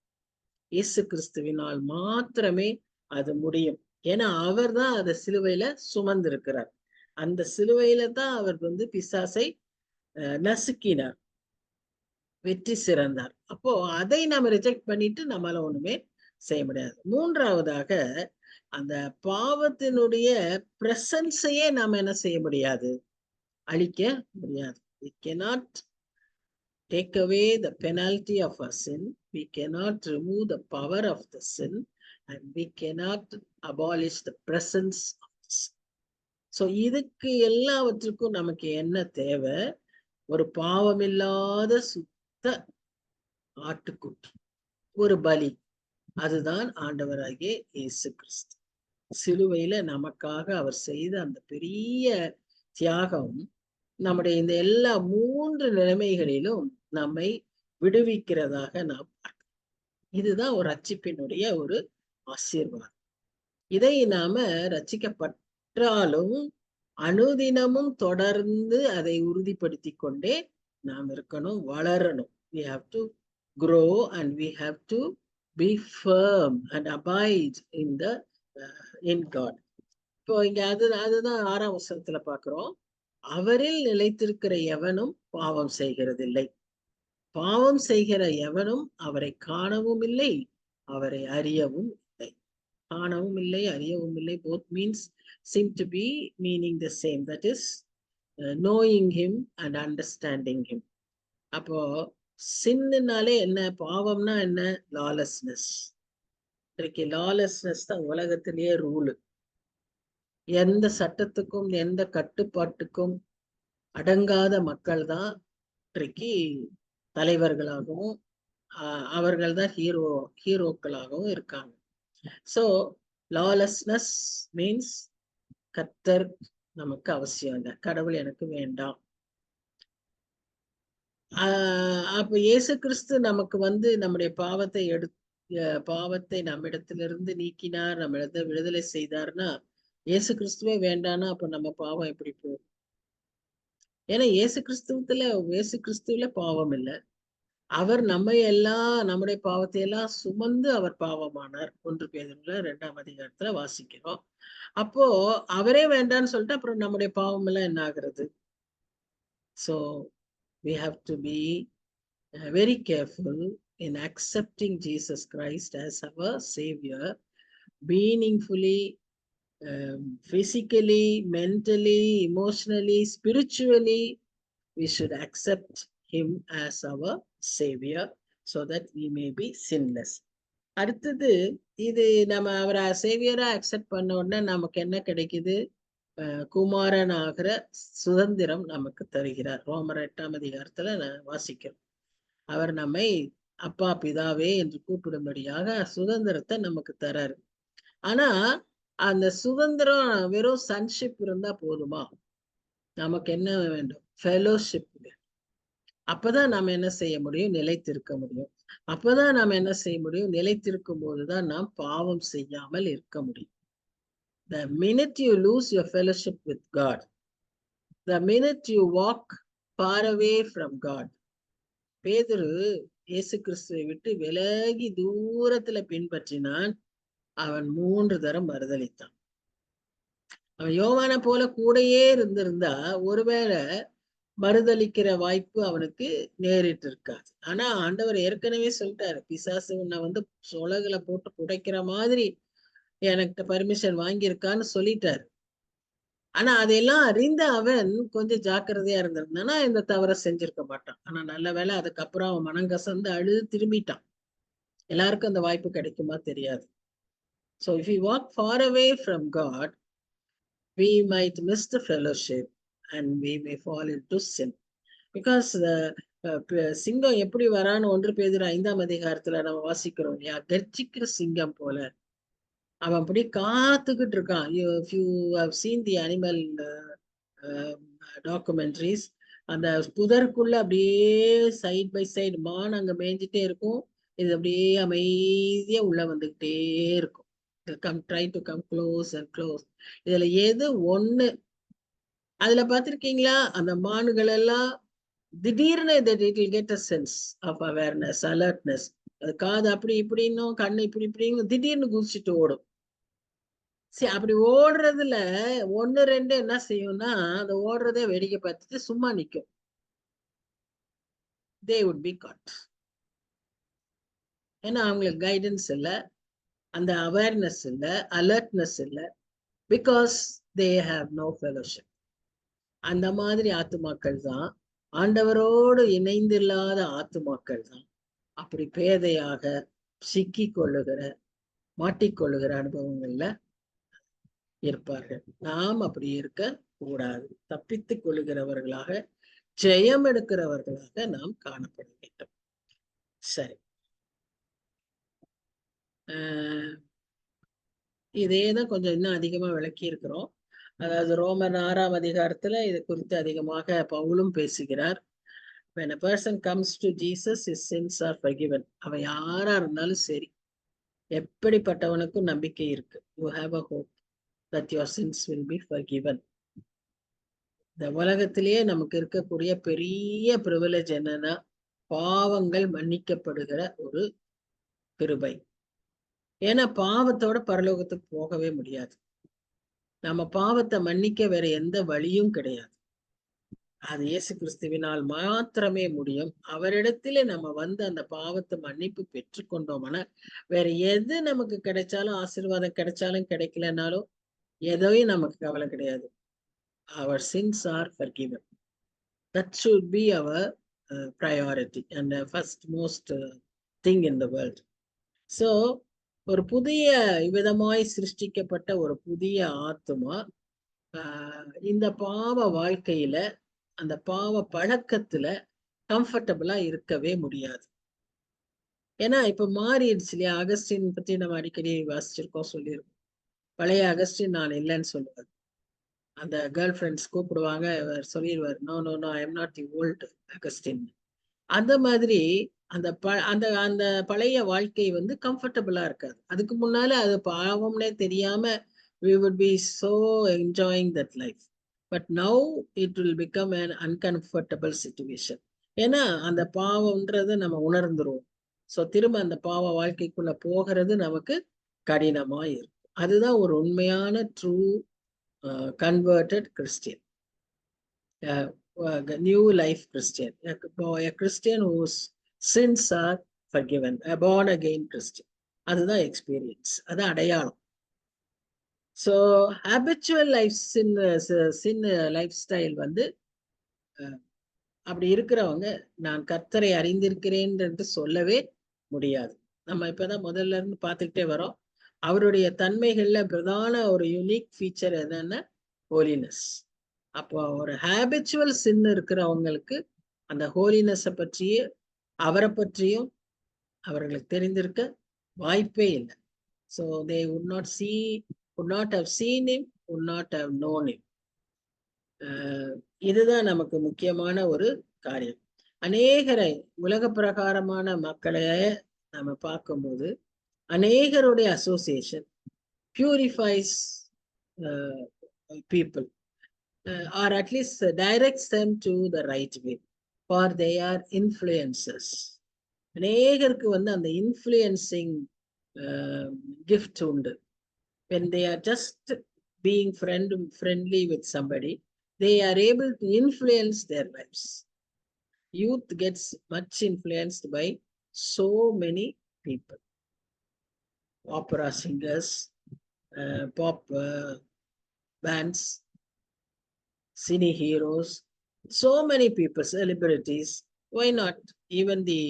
இயேசு கிறிஸ்துவினால் மாத்திரமே அது முடியும். ஏன்னா அவர் தான் அதை சிலுவையில சுமந்திருக்கிறார். அந்த சிலுவையில தான் அவர் பிசாசை நசுக்கினார், வெற்றி சிறந்தார். அப்போ அதை நம்ம ரிஜெக்ட் பண்ணிட்டு நம்மளால ஒண்ணுமே செய்ய முடியாது. மூன்றாவதாக, அந்த பாவத்தினுடைய பிரசன்ஸையே நாம என்ன செய்ய முடியாது, அழிக்க முடியாது. We cannot take away the penalty of our sin. We cannot remove the power of the sin, and we cannot abolish the presence of the sin. So இதுக்கு எல்லாவற்றுக்கும் நமக்கு என்ன தேவை? ஒரு பாவமில்லாத சுத்த ஆட்டுக்குட்டி, ஒரு பலி. அதுதான் ஆண்டவராகிய இயேசு கிறிஸ்து. சிலுவையில நமக்காக அவர் செய்த அந்த பெரிய தியாகம் நம்முடைய இந்த எல்லா 3 நிலைமைகளிலும் நம்மை விடுவிக்கிறதாக நாம் பார்க்கிறோம். இதுதான் ஒரு ரட்சிப்பினுடைய ஒரு ஆசீர்வாதம். இதை நாம ரட்சிக்கப்பட்டாலும் அனுதினமும் தொடர்ந்து அதை உறுதிப்படுத்தி கொண்டே நாம் இருக்கணும், வளரணும். We have to grow and we have to be firm and abide in God. இப்போ இங்க அதுதான் 6ஆம் வசனத்துல பார்க்கிறோம். அவரில் நிலைத்திருக்கிற எவனும் பாவம் செய்கிறதில்லை. பாவம் செய்கிற எவனும் அவரை காணவும் இல்லை, அவரை அறியவும் இல்லை. காணவும் இல்லை, அறியவும் இல்லை, both means seem to be meaning the same, that is knowing him and understanding him. அப்போ சின்னாலே என்ன, பாவம்னா என்ன? லாலெஸ்னஸ். இன்றைக்கு லாலெஸ்னஸ் தான் உலகத்திலேயே ரூலு. எந்த சட்டத்துக்கும் எந்த கட்டுப்பாட்டுக்கும் அடங்காத மக்கள் தான் இன்றைக்கு தலைவர்களாகவும் அவர்கள் தான் ஹீரோக்களாகவும் இருக்காங்க. ஸோ லாலெஸ்னஸ் மீன்ஸ் கர்த்தர் நமக்கு அவசியம் இல்லை, கடவுள் எனக்கு வேண்டாம். அப்ப இயேசு கிறிஸ்து நமக்கு நம்முடைய பாவத்தை நம்மிடத்திலிருந்து நீக்கினார், நம்மிடத்தை விடுதலை செய்தார்னா, இயேசு கிறிஸ்துவே வேண்டானா அப்ப நம்ம பாவம் எப்படி போகும்? ஏன்னா இயேசு கிறிஸ்துவில பாவம் இல்லை. அவர் நம்முடைய பாவத்தை எல்லாம் சுமந்து அவர் பாவமானார். 1 பேதுருல 2ஆம் அதிகாரத்துல வாசிக்கிறோம். அப்போ அவரே வேண்டான்னு சொல்லிட்டு அப்புறம் நம்முடைய பாவம் எல்லாம் என்ன ஆகுறது? So we have to be very careful in accepting Jesus Christ as our Savior, meaningfully, physically, mentally, emotionally, spiritually. We should accept him as our Savior so that we may be sinless. அடுத்தது, இது நம்ம அவரை சேவியரா accept பண்ண உடனே நமக்கு என்ன கிடைக்குது? குமாரன் ஆகிற சுதந்திரம் நமக்கு தருகிறார். ரோமர் 8ஆம் அதிகாரத்துல வாசிக்கிறோம். அவர் நம்மை அப்பா பிதாவே என்று கூப்பிடும்படியாக சுதந்திரத்தை நமக்கு தராரு. ஆனா அந்த சுதந்திரம் வெறும் சன்ஷிப் இருந்தா போதுமா? நமக்கு என்ன வேண்டும்? ஃபெலோஷிப். அப்பதான் நாம என்ன செய்ய முடியும்? நிலைத்திருக்க முடியும். அப்பதான் நாம என்ன செய்ய முடியும்? நிலைத்திருக்கும் போதுதான் நாம் பாவம் செய்யாமல் இருக்க முடியும். The minute you lose your fellowship with God, the minute you walk far away from God. பேதுரு இயேசு கிறிஸ்துவை விட்டு விலகி தூரத்துல பின்பற்றினான். அவன் 3 தரம் மறுதலித்தான். அவன் யோவானை போல கூடையே இருந்திருந்தா ஒருவேளை மறுதலிக்கிற வாய்ப்பு அவனுக்கு நேரிட்டு இருக்காது. ஆனா ஆண்டவர் ஏற்கனவே சொல்லிட்டாரு, பிசாசு உன்னை சொலகுல போட்டு புடைக்கிற மாதிரி எனக்கு பர்மிஷன் வாங்கியிருக்கான்னு சொல்லிட்டாரு. ஆனா அதையெல்லாம் அறிந்த அவன் கொஞ்சம் ஜாக்கிரதையா இருந்திருந்தானா இந்த தவறை செஞ்சிருக்க மாட்டான். ஆனா நல்ல வேளை அதுக்கப்புறம் அவன் மனங்கசந்து அழுது திரும்பிட்டான். எல்லாருக்கும் அந்த வாய்ப்பு கிடைக்குமா தெரியாது. So if we walk far away from God, we might miss the fellowship and we may fall into sin. Because சிங்கம் எப்படி வரான்னு 1 பேதுரு 5ஆம் அதிகாரத்துல நம்ம வாசிக்கிறோம் இல்லையா? கர்ஜிக்கிற சிங்கம் போல அவன் அப்படி காத்துக்கிட்டு இருக்கான். If you have seen the animal documentaries, அந்த புதருக்குள்ள அப்படியே சைட் பை சைடு மான் அங்க மேய்ஞ்சிட்டே இருக்கும். இது அப்படியே அமைதியா உள்ள வந்துகிட்டே இருக்கும். try to come close and close. இதுல எது ஒண்ணு அதுல பார்த்திருக்கீங்களா? அந்த மான்கள் எல்லாம் திடீர்னு that it will get a sense of awareness, alertness. அது காது அப்படி இப்படின்னும் கண்ணு இப்படி இப்படின்னு திடீர்னு குதிச்சுட்டு ஓடும். சரி, அப்படி ஓடுறதுல ஒன்னு ரெண்டு என்ன செய்யும்னா அந்த ஓடுறதே வேடிக்கை பார்த்துட்டு சும்மா நிக்கும். they would be caught. ஏன்னா அவங்களுக்கு கைடன்ஸ் இல்லை, அந்த அவேர்னஸ் இல்லை, அலர்ட்னஸ் இல்லை. Because they have no fellowship. அந்த மாதிரி ஆத்துமாக்கள் தான், ஆண்டவரோடு இணைந்து இல்லாத ஆத்துமாக்கள் தான் அப்படி பேதையாக சிக்கி கொள்ளுகிற, மாட்டிக்கொள்ளுகிற அனுபவங்கள்ல இருப்பார்கள். நாம் அப்படி இருக்க கூடாது. தப்பித்துக் கொள்ளுகிறவர்களாக, ஜெயம் எடுக்கிறவர்களாக நாம் காணப்பட வேண்டும். சரி, இதேதான் கொஞ்சம் இன்னும் அதிகமா விளக்கி இருக்கிறோம். அதாவது ரோமர் 6ஆம் அதிகாரத்துல இது குறித்து அதிகமாக பவுலும் பேசுகிறார். when a person comes to Jesus, his sins are forgiven. அவன் யாரா இருந்தாலும் சரி, எப்படிப்பட்டவனுக்கும் நம்பிக்கை இருக்கு. you have a hope that your sins will be forgiven. இந்த உலகத்திலேயே நமக்கு இருக்கக்கூடிய பெரிய பிரிவிலேஜ் என்னன்னா பாவங்கள் மன்னிக்கப்படுகிற ஒரு கிருபை. ஏன்னா பாவத்தோட பரலோகத்துக்கு போகவே முடியாது. நம்ம பாவத்தை மன்னிக்க வேற எந்த வழியும் கிடையாது. அது இயேசு கிறிஸ்துவினால் மாத்திரமே முடியும். அவரிடத்திலே நம்ம வந்து அந்த பாவத்தை மன்னிப்பு பெற்றுக்கொண்டோம்னா வேற எது நமக்கு கிடைச்சாலும், ஆசீர்வாதம் கிடைச்சாலும் கிடைக்கலனாலும் எதையும் நமக்கு கவலை கிடையாது. our sins are forgiven. That should be our priority and first most thing in the world. So ஒரு புதிய விதமாய் சிருஷ்டிக்கப்பட்ட ஒரு புதிய ஆத்துமா இந்த பாவ வாழ்க்கையில, அந்த பாவ பழக்கத்துல கம்ஃபர்டபுளா இருக்கவே முடியாது. ஏன்னா இப்ப மாறிடுச்சு இல்லையா? அகஸ்டின் பத்தி நம்ம அடிக்கடி வாசிச்சிருக்கோம், சொல்லியிருக்கோம். பழைய அகஸ்டின் நான் இல்லைன்னு சொல்லுவார். அந்த கேர்ள் ஃப்ரெண்ட்ஸ் கூப்பிடுவாங்க, சொல்லிடுவார், no no no I am not the old Augustine. அந்த மாதிரி அந்த அந்த அந்த பழைய வாழ்க்கை வந்து கம்ஃபர்டபுளா இருக்காது. அதுக்கு முன்னால அது பாவம்னே தெரியாம we would be so enjoying that life. But now it will become an uncomfortable situation. ஏன்னா அந்த பாவம்ன்றது நம்ம உணர்ந்துருவோம். ஸோ திரும்ப அந்த பாவ வாழ்க்கைக்குள்ள போகிறது நமக்கு கடினமா இருக்கும். அதுதான் ஒரு உண்மையான true converted Christian, new life Christian, a Christian whose sins are forgiven, a born again Christian. அதுதான் எக்ஸ்பீரியன்ஸ், அது அடையாளம். ஸோ ஹேபிச்சுவல் லைஃப் சின் லைஃப் ஸ்டைல் வந்து அப்படி இருக்கிறவங்க நான் கர்த்தரை அறிந்திருக்கிறேன் என்று சொல்லவே முடியாது. நம்ம இப்பதான் முதல்ல இருந்து பார்த்துக்கிட்டே வரோம். அவருடைய தன்மைகள்ல பிரதான ஒரு யூனிக் ஃபீச்சர் என்னன்னா ஹோலினஸ். அப்போ ஒரு ஹேபிச்சுவல் சின் இருக்கிறவங்களுக்கு அந்த ஹோலினஸை பற்றியே, அவரை பற்றியும் அவர்களுக்கு தெரிந்திருக்க வாய்ப்பே இல்லை. So they would not have seen him, would not have known him. இதுதான் நமக்கு முக்கியமான ஒரு காரியம். அநேகரை உலக பிரகாரமான மக்களையே நம்ம பார்க்கும்போது அநேகருடைய association purifies people or at least directs them to the right way, for they are influencers. அநேகருக்கு வந்து அந்த இன்ஃப்ளூயன்சிங் கிஃப்ட் உண்டு. when they are just being friendly with somebody, they are able to influence their lives. Youth gets much influenced by so many people. Opera singers, pop bands, cine heroes, so many people, celebrities. Why not even the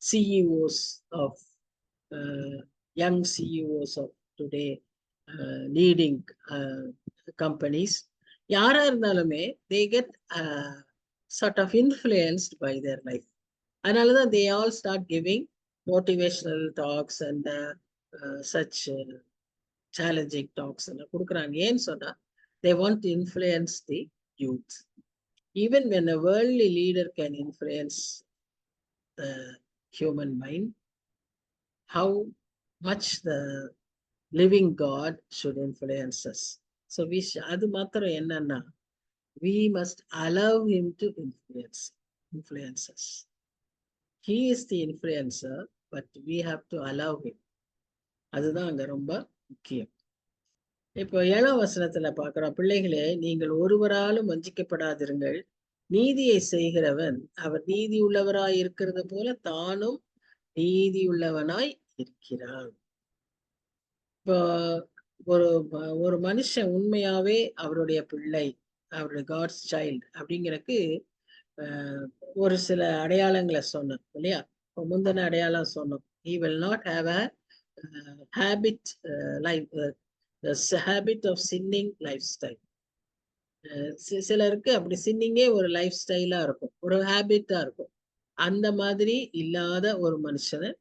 CEOs of young CEOs of today, leading companies, யாரா இருந்தாலுமே they get sort of influenced by their life. அதனாலதான் they all start giving motivational talks and such challenging talks கொடுக்குறாங்க. ஏன்னு சொன்னா they want to influence the youth. Even when a worldly leader can influence the human mind, how much the living God should influence us. So அது மாத்திரம் என்னன்னா, we must allow him to influence us. He is the influencer, but we have to allow him. அதுதான் அங்க ரொம்ப முக்கியம். இப்போ 7ஆம் வசனத்துல பார்க்கிறோம், பிள்ளைகளே நீங்கள் ஒருவராலும் வஞ்சிக்கப்படாதிருங்கள், நீதியை செய்கிறவன் அவர் நீதி உள்ளவராய் இருக்கிறது போல தானும் நீதி உள்ளவனாய் இருக்கிறான். இப்போ ஒரு ஒரு மனுஷன் உண்மையாவே அவருடைய பிள்ளை, அவருடைய காட்ஸ் சைல்டு அப்படிங்கிறதுக்கு ஒரு சில அடையாளங்களை சொன்னோம் இல்லையா? முந்தின அடையாளம் சொன்னோம். he will not have a habit life the habit of sinning lifestyle. சிலருக்கு அப்படி சின்னிங்கே ஒரு லைஃப் ஸ்டைலா இருக்கும், ஒரு ஹேபிட்டா இருக்கும். அந்த மாதிரி இல்லாத ஒரு மனுஷனை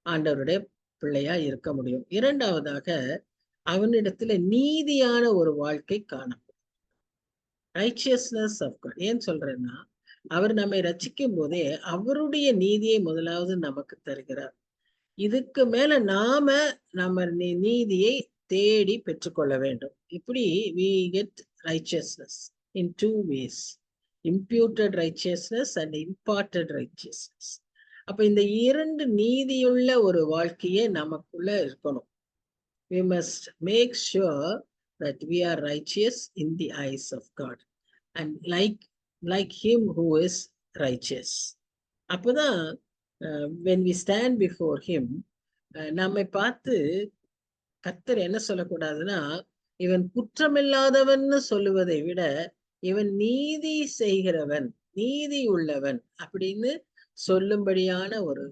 ஆண்டவருடைய பிள்ளையா இருக்க முடியும். இரண்டாவதாக அவனிடத்துல நீதியான ஒரு வாழ்க்கை காணப்படும். Righteousness of God. ஏன் சொல்றேன்னா, அவர் நம்மை ரட்சிக்கும் போதே அவருடைய நீதியை முதலாவது நமக்கு தருகிறார். இதுக்கு மேல நாம நம்ம நீதியை தேடி பெற்றுக்கொள்ள வேண்டும். இப்படி we get righteousness in two ways, imputed righteousness and imparted righteousness. அப்ப இந்த இரண்டு நீதியுள்ள ஒரு வாழ்க்கையே நமக்குள்ள இருக்கணும். We must make sure that we are righteous in the eyes of God and like him who is righteous. அப்பதான் when we stand before him, நம்மை பார்த்து கர்த்தர் என்ன சொல்லக்கூடாதுன்னா, இவன் குற்றமில்லாதவன் சொல்லுவதை விட இவன் நீதி செய்கிறவன், நீதி உள்ளவன் அப்படின்னு சொல்லும்படியான ஒரு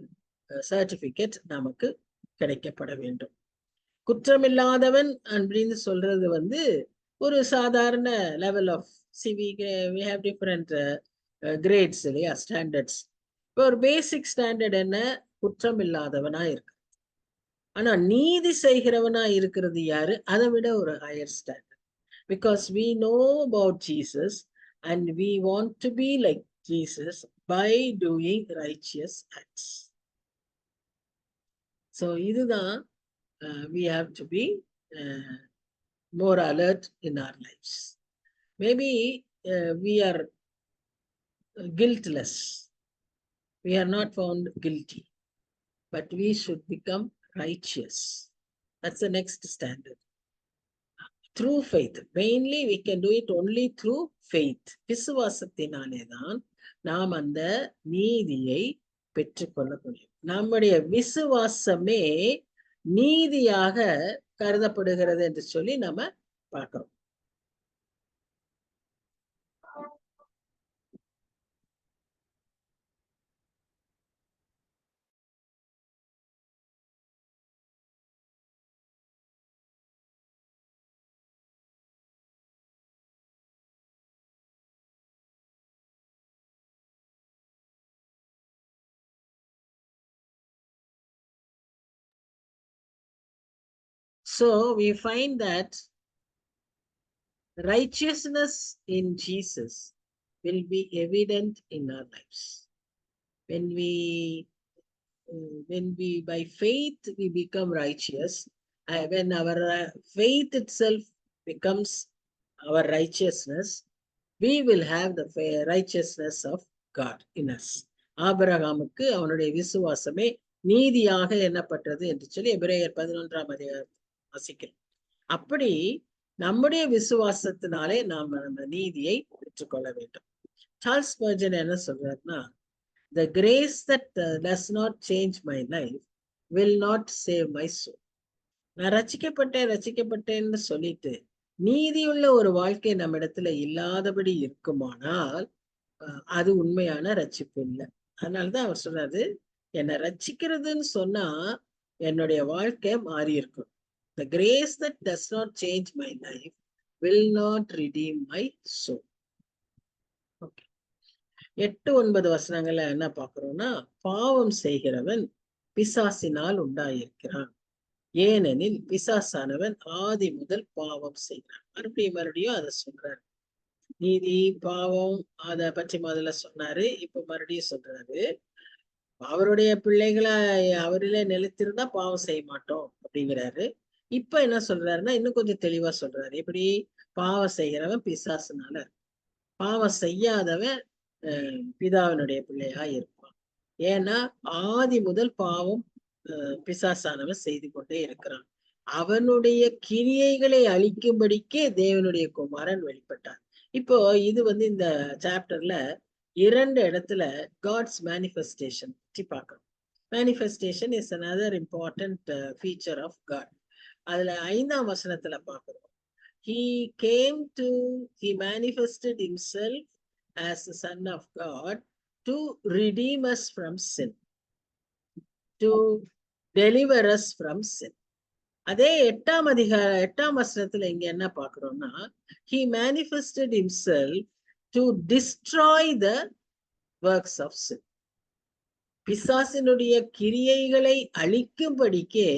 சர்டிபிகேட் நமக்கு கிடைக்கப்பட வேண்டும். குற்றமில்லாதவன் அப்படின்னு சொல்றது ஒரு சாதாரண level of we have different grades இல்லையா, ஸ்டாண்டர்ட்ஸ். இப்போ ஒரு பேசிக் ஸ்டாண்டர்ட் என்ன? குற்றமில்லாதவனா இருக்கு. ஆனா நீதி செய்கிறவனா இருக்கிறது யாரு? அதை விட ஒரு higher standard. Because we know about Jesus and we want to be like Jesus by doing righteous acts. So இதுதான் we have to be more alert in our lives. Maybe we are guiltless, we are not found guilty, but we should become righteous. That's the next standard. Through faith. Mainly we can do it only through faith. விசுவாசத்தினாலே தான் நாம் அந்த நீதியை பெற்றுக்கொள்ள முடியும். நம்முடைய விசுவாசமே நீதியாக கருதப்படுகிறது என்று சொல்லி நம்ம பார்க்கிறோம். So we find that righteousness in Jesus will be evident in our lives. When we by faith we become righteous, when our faith itself becomes our righteousness, we will have the righteousness of God in us. ஆபிரகாமுக்கு அவனுடைய விசுவாசமே நீதியாக எண்ணப்பட்டது என்று சொல்லி எபிரேயர் 11ஆம் அதிகாரம் வாசிக்கிறோம். அப்படி நம்முடைய விசுவாசத்தினாலே நாம் அந்த நீதியை பெற்றுக்கொள்ள வேண்டும். சார்ல்ஸ் ஸ்பர்ஜன் என்ன சொல்றாருன்னா, the grace that does not change my life will not save my soul. நான் ரட்சிக்கப்பட்டேன்னு சொல்லிட்டு நீதியுள்ள ஒரு வாழ்க்கை நம்ம இடத்துல இல்லாதபடி இருக்குமானால் அது உண்மையான ரட்சிப்பு இல்லை. அதனாலதான் அவர் சொல்றாரு, என்னை ரட்சிக்கிறதுன்னு சொன்னா என்னுடைய வாழ்க்கை மாறி இருக்கும். The grace that does not change my life will not redeem my soul. Okay. 8-9 வசனங்கள்ல என்ன பார்க்கிறோம்னா, பாவம் செய்கிறவன் பிசாசினால் உண்டாயிருக்கிறான், ஏனெனில் பிசாசானவன் ஆதி முதல் பாவம் செய்கிறான். மறுபடியும் அதை சொல்றாரு. நீதி பாவம் அதை பற்றி முதல்ல சொன்னாரு, இப்ப மறுபடியும் சொல்றாரு, அவருடைய பிள்ளைகளை அவரிலே நிலைத்திருந்தா பாவம் செய்ய மாட்டோம் அப்படிங்கிறாரு. இப்ப என்ன சொல்றாருன்னா இன்னும் கொஞ்சம் தெளிவா சொல்றாரு. எப்படி? பாவம் செய்கிறவன் பிசாசுனால, பாவம் செய்யாதவன் பிதாவினுடைய பிள்ளையா இருப்பான். ஏன்னா ஆதி முதல் பாவம் பிசாசானவன் செய்து கொண்டே இருக்கிறான். அவனுடைய கிரியைகளை அழிக்கும்படிக்கே தேவனுடைய குமாரன் வெளிப்பட்டார். இப்போ இது இந்த சாப்டர்ல 2 இடத்துல காட்ஸ் மேனிஃபெஸ்டேஷன் பற்றி பார்க்கணும். Manifestation is another important feature of God. அதுல 5ஆம் வசனத்துல பார்க்கிறோம். He manifested himself as the Son of God to redeem us from sin, to deliver us from sin. அதே 8ஆம் வசனத்துல இங்க என்ன பார்க்கிறோம்னா, he manifested himself to destroy the works of sin. பிசாசினுடைய கிரியைகளை அழிக்கும்படிக்கே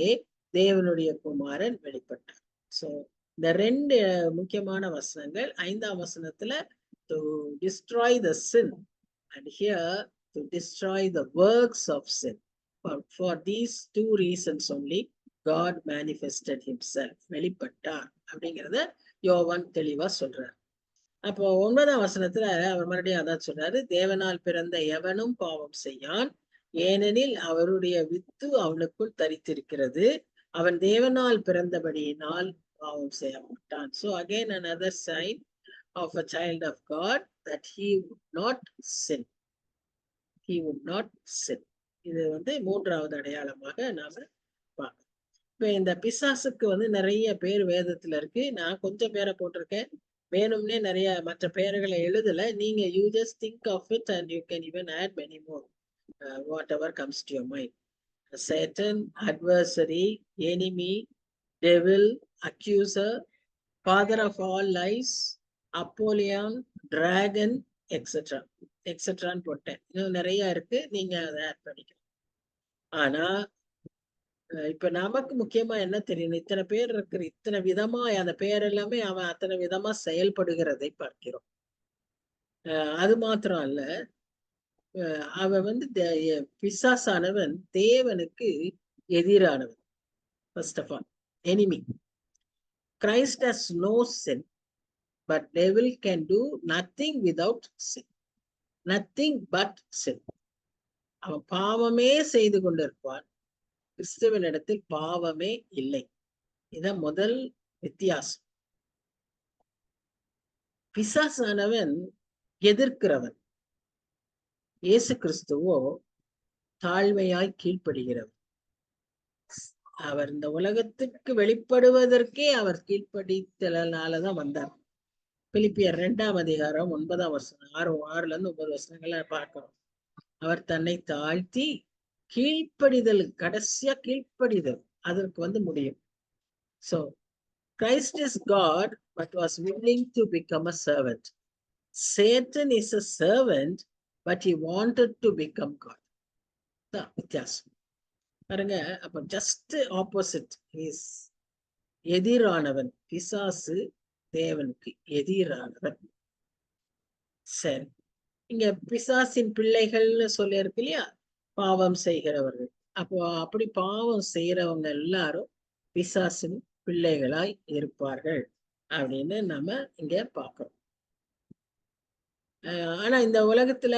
தேவனுடைய குமாரன் வெளிப்பட்டார். சோ இந்த 2 முக்கியமான வசனங்கள் 5ஆம் வசனத்துல to destroy the sin and here to destroy the works of sin. For these 2 reasons only God manifested himself. வெளிப்பட்டார் அப்படிங்கறத யோவான் தெளிவா சொல்றார். அப்போ 9ஆம் வசனத்துல அவர் மறுபடியும் அதான் சொல்றாரு, தேவனால் பிறந்த எவனும் பாவம் செய்யான், ஏனெனில் அவருடைய வித்து அவனுக்குள் தரித்திருக்கிறது, அவன் தேவனால் பிறந்தபடியினால் பாவம் செய்ய மாட்டான். So again another sign of a child of God that he would not sin. He would not sin. இது 3வது அடையாளமாக நாம பார்க்கணும். இப்ப இந்த பிசாசுக்கு நிறைய பேர் வேதத்துல இருக்கு. நான் கொஞ்சம் பேரை போட்டிருக்கேன். வேணும்னே நிறைய மற்ற பெயர்களை எழுதல. நீங்க you just think of it and you can even add many more, whatever comes to your mind. Satan, adversary, enemy, devil, accuser, father of all lies, Apollyon, dragon, etc. எக்ஸெட்ரான்னு போட்டேன். இன்னும் நிறைய இருக்கு, நீங்க அதை ஆட் பண்ணிக்கலாம். ஆனா இப்ப நமக்கு முக்கியமா என்ன தெரியும், இத்தனை பேர் இருக்கிற இத்தனை விதமா அந்த பேர் எல்லாமே அவன் அத்தனை விதமா செயல்படுகிறதை பார்க்கிறோம். அது மாத்திரம் அல்ல, அவன் பிசாசானவன் தேவனுக்கு எதிரானவன். First of all, enemy. Christ has no sin, but devil can do nothing without sin. Nothing but sin. அவன் பாவமே செய்து கொண்டிருப்பான், கிறிஸ்துவனிடத்தில் பாவமே இல்லை. இதான் முதல் வித்தியாசம். பிசாசானவன் எதிர்க்கிறவன், இயேசு கிறிஸ்துவோ தாழ்மையாய் கீழ்ப்படுகிறவர். அவர் இந்த உலகத்துக்கு வெளிப்படுவதற்கே அவர் கீழ்ப்படித்தலாலதான் வந்தார். பிலிப்பியர் 2ஆம் அதிகாரம் 9ஆம் வசனம் 6ல இருந்து 9 வசனங்களை பார்க்கிறோம். அவர் தன்னை தாழ்த்தி கீழ்ப்படிதல், கடைசியா கீழ்ப்படிதல் அதற்கு முடியும். So Christ is God but was willing to become a servant. Satan is a servant but he wanted to become God. வித்தியாசம் பாருங்க. அப்ப ஜஸ்ட் ஆப்போசிட். எதிரானவன் பிசாசு, தேவனுக்கு எதிரானவன். சரி, இங்க பிசாசின் பிள்ளைகள்னு சொல்லி இருக்கு இல்லையா, பாவம் செய்கிறவர்கள். அப்போ அப்படி பாவம் செய்யறவங்க எல்லாரும் பிசாசின் பிள்ளைகளாய் இருப்பார்கள் அப்படின்னு நம்ம இங்க பார்க்கிறோம். ஆனா இந்த உலகத்துல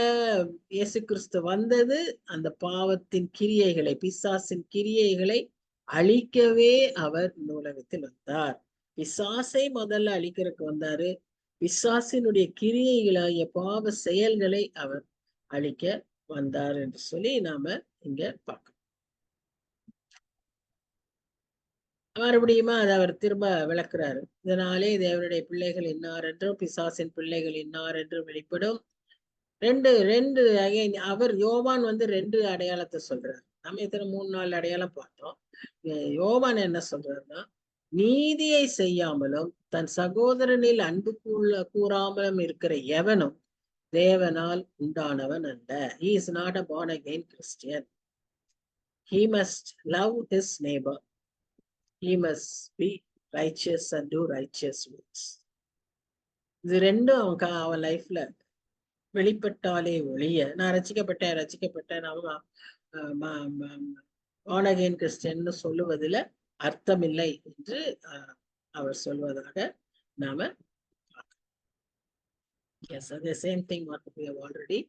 இயேசு கிறிஸ்து வந்தது அந்த பாவத்தின் கிரியைகளை, பிசாசின் கிரியைகளை அழிக்கவே அவர் இந்த உலகத்தில் வந்தார். பிசாசை முதல்ல அழிக்கிறதுக்கு வந்தாரு. பிசாசினுடைய கிரியைகளாகிய பாவ செயல்களை அவர் அழிக்க வந்தார் என்று சொல்லி நாம இங்க பார்க்கணும். மறுபடியுமா அதை அவர் திரும்ப விளக்குறாரு. இதனாலே தேவனுடைய பிள்ளைகள் இன்னார் என்றும் பிசாசின் பிள்ளைகள் இன்னார் என்றும் வெளிப்படும். ரெண்டு அவர் யோவான் 2 அடையாளத்தை சொல்றாரு. நம்ம இத்தனை 3-4 அடையாளம் பார்த்தோம். யோவான் என்ன சொல்றாருன்னா, நீதியை செய்யாமலும் தன் சகோதரனில் அன்பு கூறாமலும் இருக்கிற எவனும் தேவனால் உண்டானவன் அல்ல. He is not a born again Christian. He must love his neighbor. He must be righteous and do righteous works. இது ரெண்டும் அவன் லைஃப்ல வெளிப்பட்டாலே ஒழிய, நான் ரசிக்கப்பட்டேன் born again Christian சொல்லுவதில் அர்த்தமில்லை என்று அவர் சொல்வதாக நாம yes, the same thing what we have already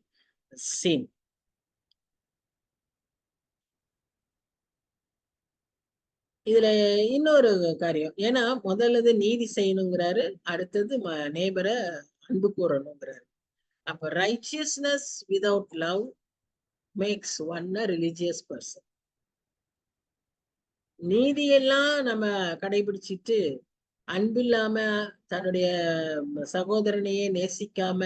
seen. இதுல இன்னொரு காரியம், ஏன்னா முதல்லது நீதி செய்யணுங்கிறாரு, அடுத்தது நேபரை அன்பு கூறணுங்கிறாரு. அப்ப righteousness without love makes one a religious person. நீதியெல்லாம் நம்ம கடைபிடிச்சிட்டு அன்பில்லாம தன்னுடைய சகோதரனையே நேசிக்காம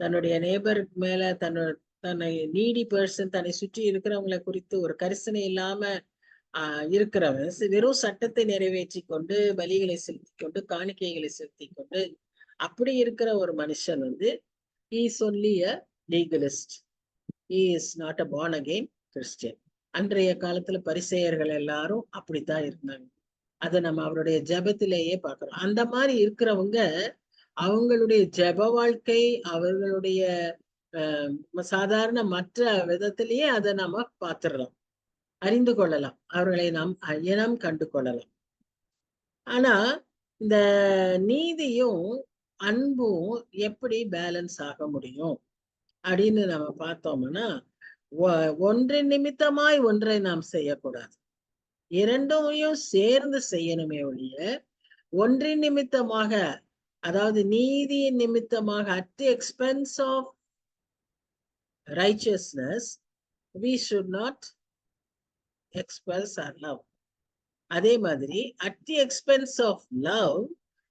தன்னுடைய நேபருக்கு மேல தன்னை நீடி பர்சன் தன்னை சுற்றி இருக்கிறவங்களை குறித்து ஒரு கரிசனை இல்லாம இருக்கிறவன் வெறும் சட்டத்தை நிறைவேற்றி கொண்டு பலிகளை செலுத்தி கொண்டு காணிக்கைகளை செலுத்தி கொண்டு அப்படி இருக்கிற ஒரு மனுஷன் he is only a legalist. He is not a born again Christian. அன்றைய காலத்துல பரிசேயர்கள் எல்லாரும் அப்படித்தான் இருந்தாங்க. அதை நம்ம அவருடைய ஜெபத்திலேயே பார்க்கிறோம். அந்த மாதிரி இருக்கிறவங்க அவங்களுடைய ஜெப வாழ்க்கை அவர்களுடைய சாதாரண மற்ற விதத்திலேயே அதை நாம பார்த்துடலாம், அறிந்து கொள்ளலாம், அவர்களை நாம் இனம் கண்டு கொள்ளலாம். ஆனா இந்த நீதியும் அன்பும் எப்படி பேலன்ஸ் ஆக முடியும் அப்படின்னு நம்ம பார்த்தோம்னா, ஒன்றின் நிமித்தமாய் ஒன்றை நாம் செய்யக்கூடாது, இரண்டையும் சேர்ந்து செய்யணுமே ஒழிய ஒன்றின் நிமித்தமாக, அதாவது நீதியின் நிமித்தமாக at the expense of righteousness we should not express our love. அதே மாதிரி at the expense of love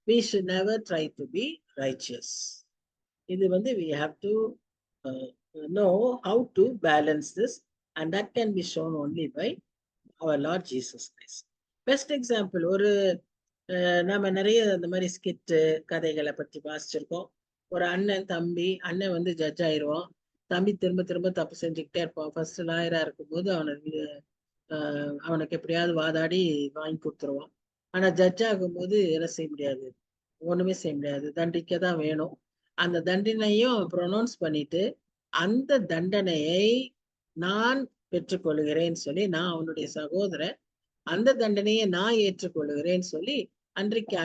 we should never try to be righteous. இது we have to know how to balance this, and that can be shown only by our Lord Jesus Christ. Best example, ஒரு நாம நிறைய இந்த மாதிரி skit கதைகளை பற்றி வாசிச்சிருக்கோம். ஒரு அண்ணன் தம்பி, அண்ணன் ஜட்ஜ் ஆயிடுவான், தம்பி திரும்ப திரும்ப தப்பு செஞ்சுக்கிட்டே இருப்பான். ஃபர்ஸ்ட் லாயரா இருக்கும்போது அவனுக்கு எப்படியாவது வாதாடி வாங்கி கொடுத்துருவான். ஆனா ஜட்ஜ் ஆகும்போது என்ன செய்ய முடியாது, ஒண்ணுமே செய்ய முடியாது, தண்டிக்க தான் வேணும். அந்த தண்டனையும் ப்ரொனவுன்ஸ் பண்ணிட்டு அந்த தண்டனையை நான் பெற்றுக்கொள்கிறேன்னு சொல்லி, நான் அவனுடைய சகோதரன், அந்த தண்டனையை நான் ஏற்றுக்கொள்கிறேன்னு சொல்லி, அன்றைக்கு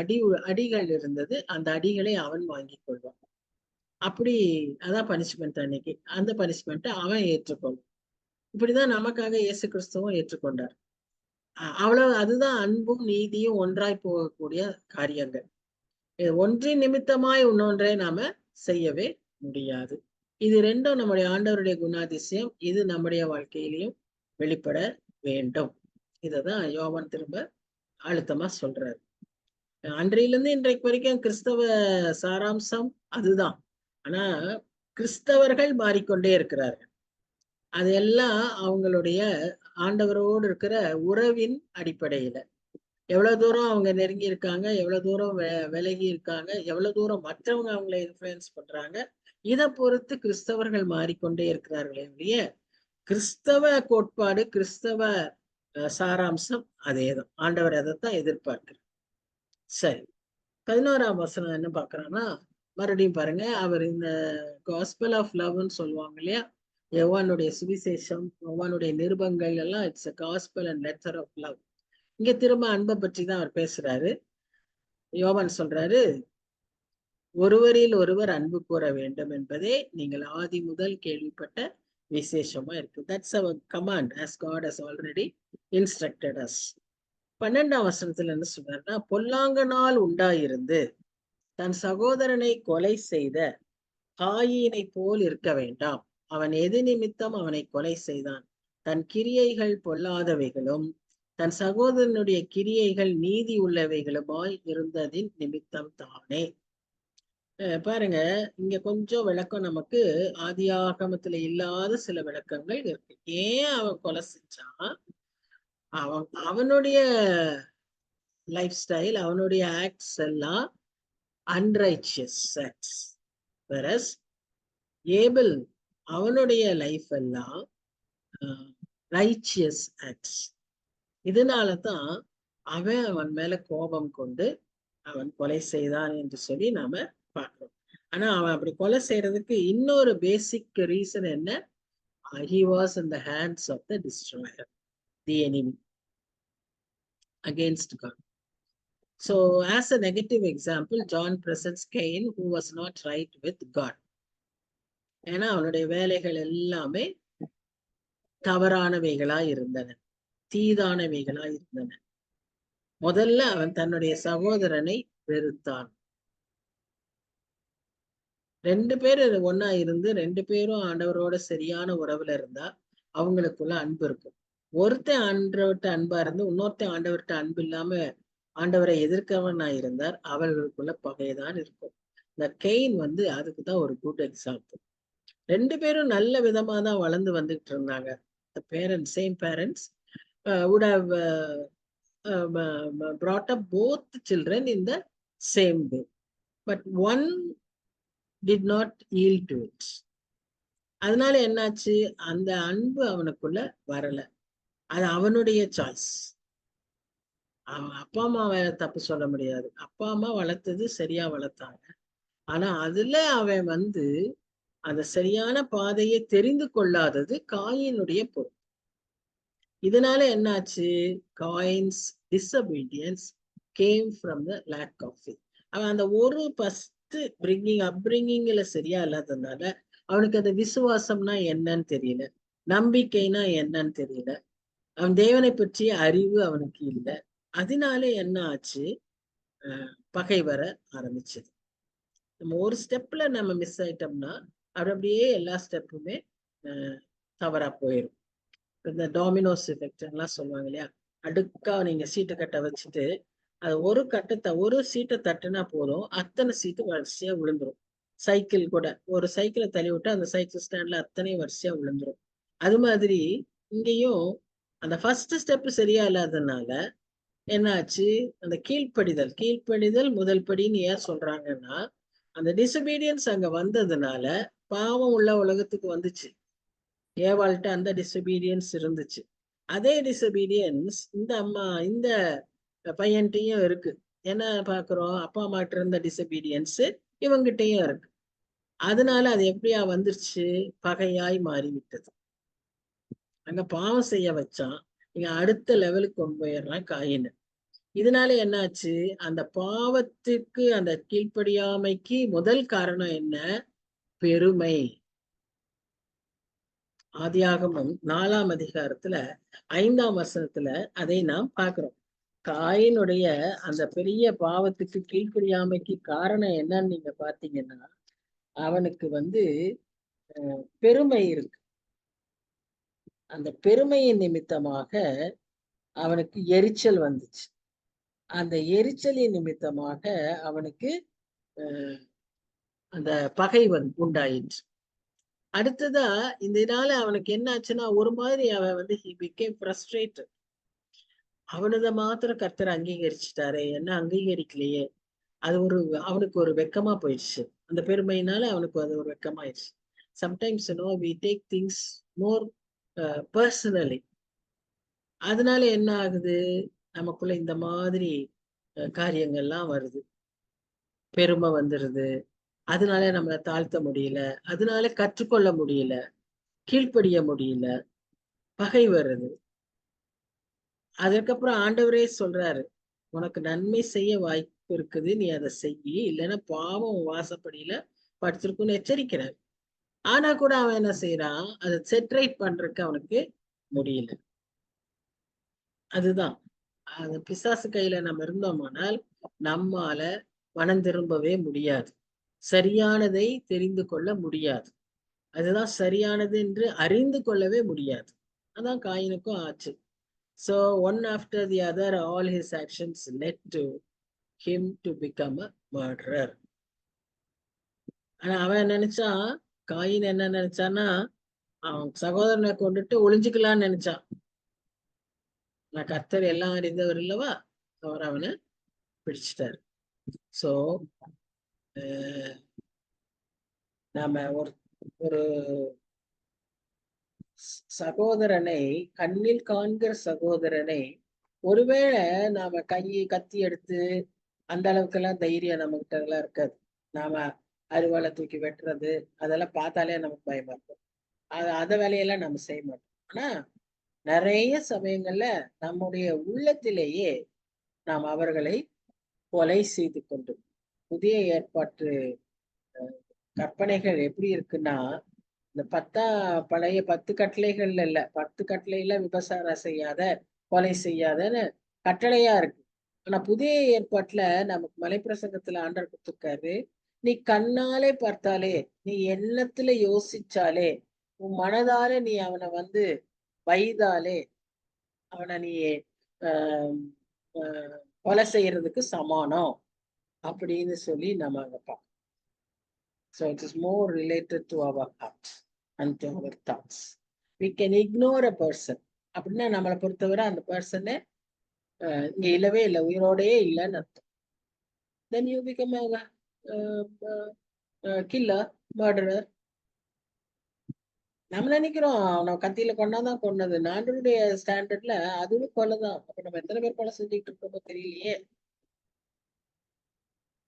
அடிகள் இருந்தது, அந்த அடிகளை அவன் வாங்கி கொள்வான். அப்படி அதான் பனிஷ்மெண்ட் அன்னைக்கு. அந்த பனிஷ்மெண்ட்டை அவன் ஏற்றுக்கொள்வான். இப்படிதான் நமக்காக இயேசு கிறிஸ்துவும் ஏற்றுக்கொண்டார். அவ்வளவு, அதுதான் அன்பும் நீதியும் ஒன்றாய் போகக்கூடிய காரியங்கள். ஒன்றின் நிமித்தமாய் இன்னொன்றை நாம செய்யவே முடியாது. இது ரெண்டும் நம்முடைய ஆண்டவருடைய குணாதிசயம். இது நம்முடைய வாழ்க்கையிலையும் வெளிப்பட வேண்டும். இததான் யோவான் திரும்ப அழுத்தமா சொல்றாரு. அன்றையிலிருந்து இன்றைக்கு வரைக்கும் கிறிஸ்தவ சாராம்சம் அதுதான். ஆனா கிறிஸ்தவர்கள் மாறிக்கொண்டே இருக்கிறார்கள். அதெல்லாம் அவங்களுடைய ஆண்டவரோடு இருக்கிற உறவின் அடிப்படையில எவ்வளவு தூரம் அவங்க நெருங்கி இருக்காங்க, எவ்வளவு தூரம் விலகி இருக்காங்க, எவ்வளவு தூரம் மற்றவங்க அவங்களை இன்ஃப்ளூயன்ஸ் பண்றாங்க, இதை பொறுத்து கிறிஸ்தவர்கள் மாறிக்கொண்டே இருக்கிறார்களே ஒழிய கிறிஸ்தவ கோட்பாடு, கிறிஸ்தவ சாராம்சம் அதேதான். ஆண்டவர் அதைத்தான் எதிர்பார்க்கிறார். சரி, 11ஆம் வசனம் என்ன பாக்குறான்னா, மறுபடியும் பாருங்க, அவர் இந்த காஸ்பல் ஆஃப் லவ்னு சொல்லுவாங்க இல்லையா, யோவானுடைய சுவிசேஷம், யோவானுடைய நிருபங்கள் எல்லாம் it's a gospel and letter of love. இங்க திரும்ப அன்பை பற்றி தான் அவர் பேசுறாரு. யோவான் சொல்றாரு, ஒருவரில் ஒருவர் அன்பு கூற வேண்டும் என்பதே நீங்கள் ஆதி முதல் கேள்விப்பட்ட விசேஷமா இருக்கு. That's our command as God has already instructed us. 12ஆம் வசனத்துல என்ன சொல்றாருன்னா, பொல்லாங்கனால் உண்டாயிருந்து தன் சகோதரனை கொலை செய்த காயினை போல் இருக்க வேண்டாம். அவன் எது நிமித்தம் அவனை கொலை செய்தான்? தன் கிரியைகள் பொல்லாதவைகளும் தன் சகோதரனுடைய கிரியைகள் நீதி உள்ளவைகளுமாய் இருந்ததின் நிமித்தம் தானே. பாருங்க, இங்க கொஞ்சம் விளக்கம் நமக்கு ஆதியாகமத்துல இல்லாத சில விளக்கங்கள் இருக்கு. ஏன் அவன் கொலை செஞ்சான்? அவனுடைய லைஃப் ஸ்டைல், அவனுடைய ஆக்ட்ஸ் எல்லாம் அன்ரைச்சியஸ் ஆக்ட்ஸ். whereas ஏபிள் அவனுடைய லைஃப் எல்லாம் ரைச்சியஸ் ஆக்ட்ஸ். இதனாலதான் அவன் மேல கோபம் கொண்டு அவன் கொலை செய்தான் என்று சொல்லி நாம பார்க்கிறோம். ஆனா அவன் அப்படி கொலை செய்யறதுக்கு இன்னொரு பேசிக் ரீசன் என்ன? he was in the hands of the destroyer, the enemy. against God. So as a negative example, John presents Cain, who was not right with God. ஏன்னா அவனுடைய வேலைகள் எல்லாமே தவறானவைகளா இருந்தன, தீதானவைகளா இருந்தன. முதல்ல அவன் தன்னுடைய சகோதரனை வெறுத்தான். 2 பேரும் ஒன்னா இருந்து 2 பேரும் ஆண்டவரோட சரியான உறவுல இருந்தா அவங்களுக்குள்ள அன்பு இருக்கும். ஒருத்தன் ஆண்டவர்கிட்ட அன்பா இருந்து இன்னொருத்தன் ஆண்டவர்கிட்ட அன்பு இல்லாம ஆண்டவரை எதிர்க்கவனா இருந்தார், அவர்களுக்குள்ள பகைதான் இருக்கும். இந்த கெயின் அதுக்குதான் ஒரு குட் எக்ஸாம்பிள். 2 பேரும் நல்ல விதமா தான் வளர்ந்து வந்துகிட்டு இருந்தாங்க. The parents, same parents would have brought up both children in the same way, but one did not yield to it. அதனால என்னாச்சு, அந்த அன்பு அவனுக்குள்ள வரல. அது அவனுடைய சாய்ஸ். அவன் அப்பா அம்மாவை தப்பு சொல்ல முடியாது. அப்பா அம்மா வளர்த்தது சரியா வளர்த்தாங்க. ஆனா அதுல அவன் அந்த சரியான பாதையை தெரிந்து கொள்ளாதது காயினுடைய பொறுப்பு. இதனால என்னாச்சு, coins disobedience came from the lack of faith. அவன் அந்த ஒரு ஃபர்ஸ்ட் அப்ரிங்கிங்ல சரியா இல்லாததுனால அவனுக்கு அந்த விசுவாசம்னா என்னன்னு தெரியல, நம்பிக்கைனா என்னன்னு தெரியல, அவன் தேவனை பற்றிய அறிவு அவனுக்கு இல்லை. அதனால என்ன ஆச்சு, பகை வர ஆரம்பிச்சது. நம்ம ஒரு ஸ்டெப்ல நம்ம மிஸ் ஆயிட்டோம்னா அப்படியே எல்லா ஸ்டெப்புமே தவறா போயிடும். இந்த டாமினோஸ் எஃபெக்ட் எல்லாம் சொல்லுவாங்க இல்லையா, அடுக்கா நீங்க சீட்டை கட்ட வச்சுட்டு அது ஒரு சீட்டை தட்டுனா போதும், அத்தனை சீட்டு வரிசையா விழுந்துரும். சைக்கிள் கூட ஒரு சைக்கிளை தள்ளி விட்டு அந்த சைக்கிள் ஸ்டாண்ட்ல அத்தனை வரிசையா விழுந்துரும். அது மாதிரி இங்கேயும் அந்த ஃபர்ஸ்ட் ஸ்டெப் சரியா இல்லாததுனால என்னாச்சு, அந்த கீழ்ப்படிதல் முதல் படின்னு ஏன் சொல்றாங்கன்னா, அந்த டிசபீடியன்ஸ் அங்க வந்ததுனால பாவம் உள்ள உலகத்துக்கு வந்துச்சு. ஏவாள்கிட்ட அந்த டிசபீடியன்ஸ் இருந்துச்சு. அதே டிசபீடியன்ஸ் இந்த பையன்கிட்டையும் இருக்கு. என்ன பாக்குறோம், அப்பா அம்மாட்ட இருந்த டிசபீடியன்ஸ் இவங்கிட்டையும் இருக்கு. அதனால அது எப்படியா வந்துருச்சு, பகையாய் மாறிவிட்டது. அங்க பாவம் செய்ய வச்சான், இங்க அடுத்த லெவலுக்கு கொண்டு போயிடுறான் காயின். இதனால என்னாச்சு, அந்த பாவத்துக்கு அந்த கீழ்ப்படியாமைக்கு முதல் காரணம் என்ன, பெருமை. ஆதியாகமம் 4ஆம் அதிகாரத்துல 5ஆம் வசனத்துல அதை நாம் பார்க்கிறோம். காயினுடைய அந்த பெரிய பாவத்துக்கு கீழ்ப்படியாமைக்கு காரணம் என்னன்னு நீங்க பாத்தீங்கன்னா, அவனுக்கு பெருமை இருக்கு. அந்த பெருமையின் நிமித்தமாக அவனுக்கு எரிச்சல் வந்துச்சு. அந்த எரிச்சலின் நிமித்தமாக அவனுக்கு அந்த பகை உண்டாயிற்று. அடுத்ததா இதனால அவனுக்கு என்ன ஆச்சுன்னா, ஒரு மாதிரி அவன் he became frustrated. அவனதை மாத்திரம் கர்த்தர் அங்கீகரிச்சுட்டாரே, என்ன அங்கீகரிக்கலையே, அது அவனுக்கு ஒரு வெக்கமா போயிடுச்சு. அந்த பெருமையினால அவனுக்கு அது ஒரு வெக்கமாயிடுச்சு. Sometimes we take things more personally. அதனால என்ன ஆகுது, நமக்குள்ள இந்த மாதிரி காரியங்கள்லாம் வருது. பெருமை வந்துருது. அதனால நம்மளை தாழ்த்த முடியல, அதனால கற்றுக்கொள்ள முடியல, கீழ்ப்படிய முடியல, பகை வருது. அதுக்கப்புறம் ஆண்டவரே சொல்றாரு, உனக்கு நன்மை செய்ய வாய்ப்பு இருக்குது, நீ அதை செய்யி, இல்லைன்னா பாவம் வாசப்படியில படுத்திருக்குன்னு எச்சரிக்கிறார். ஆனா கூட அவன் என்ன செய்யறான், அதை செட்ரைட் பண்றதுக்கு அவனுக்கு முடியல. அதுதான் அது பிசாசு கையில நம்ம இருந்தோமானால் நம்மால மனம் திரும்பவே முடியாது, சரியானதை தெரிந்து கொள்ள முடியாது, அதுதான் சரியானது என்று அறிந்து கொள்ளவே முடியாது. அதான் காயினுக்கும் ஆச்சு. So one after the other, all his actions led to him to become a murderer. ஆனா அவன் நினைச்சான், காயின் என்ன நினைச்சான்னா, அவன் சகோதரனை கொண்டுட்டு ஒளிஞ்சுக்கலான்னு நினைச்சான். நான் கர்த்தர் எல்லாம் அறிந்தவர் இல்லவா, அவர் அவனை பிடிச்சிட்டாரு. சோ நாம ஒரு சகோதரனை, கண்ணில் காண்கிற சகோதரனை, ஒருவேளை நாம கத்தி எடுத்து அந்த அளவுக்கு எல்லாம் தைரியம் நம்ம கிட்ட எல்லாம் இருக்காது. நாம அருவாளை தூக்கி வெட்டுறது அதெல்லாம் பார்த்தாலே நமக்கு பயமா இருக்கும். அத வேலையெல்லாம் நம்ம செய்ய மாட்டோம். ஆனா நிறைய சமயங்கள்ல நம்முடைய உள்ளத்திலேயே நாம் அவர்களை கொலை செய்து கொண்டு. புதிய ஏற்பாட்டு கற்பனைகள் எப்படி இருக்குன்னா, இந்த பழைய 10 கட்டளைகள்ல இல்ல, 10 கட்டளையில விபசாரம் செய்யாத, கொலை செய்யாதன்னு கட்டளையா இருக்கு. ஆனா புதிய ஏற்பாட்டுல நமக்கு மலைப்பிரசங்கத்துல ஆண்டவர் கொடுத்திருக்காரு, நீ கண்ணாலே பார்த்தாலே, நீ எண்ணத்துல யோசிச்சாலே, உன் மனதால நீ அவனை வைதாலே, அவனை நீ ஆஹ் கொலை செய்யறதுக்கு சமானம் அப்படின்னு சொல்லி நம்ம அங்க பார்க்கணும். So it is more related to our heart and to our thoughts. We can ignore a person. அப்படின்னா நம்மளை பொறுத்தவரை அந்த பர்சனை இங்க இல்லவே இல்லை, உயிரோடையே இல்லைன்னு அர்த்தம். Then you become a killer, murderer. நம்ம நினைக்கிறோம் நம்ம கத்தியில கொண்டாதான் கொண்டது. நாட்டுடைய ஸ்டாண்டர்ட்ல அதுவும் கொலைதான். அப்ப நம்ம எத்தனை பேர் கொலை செஞ்சுட்டு இருக்கோமோ தெரியலையே.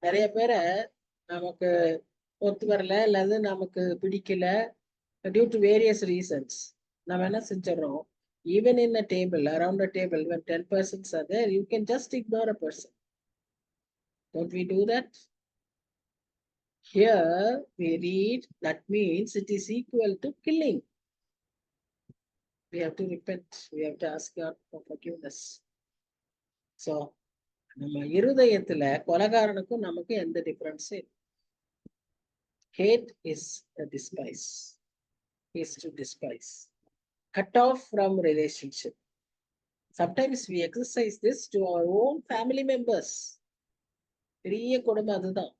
நிறைய பேரை நமக்கு ஒத்து வரல, அல்லது நமக்கு பிடிக்கல, due to various reasons. நம்ம என்ன செஞ்சிடறோம், even in a table, around a table, when 10 persons are there, you can just ignore a person. Don't we do that? Here we read that means it is equal to killing. We have to repent. We have to ask God for forgiveness. So, நம்ம இருதயத்துல கொலைகாரனுக்கும் நமக்கு எந்த difference? Hate is a despise. Is to despise. Cut off from relationship. Sometimes we exercise this to our own family members. பெரிய கொடுமை அதுதான்.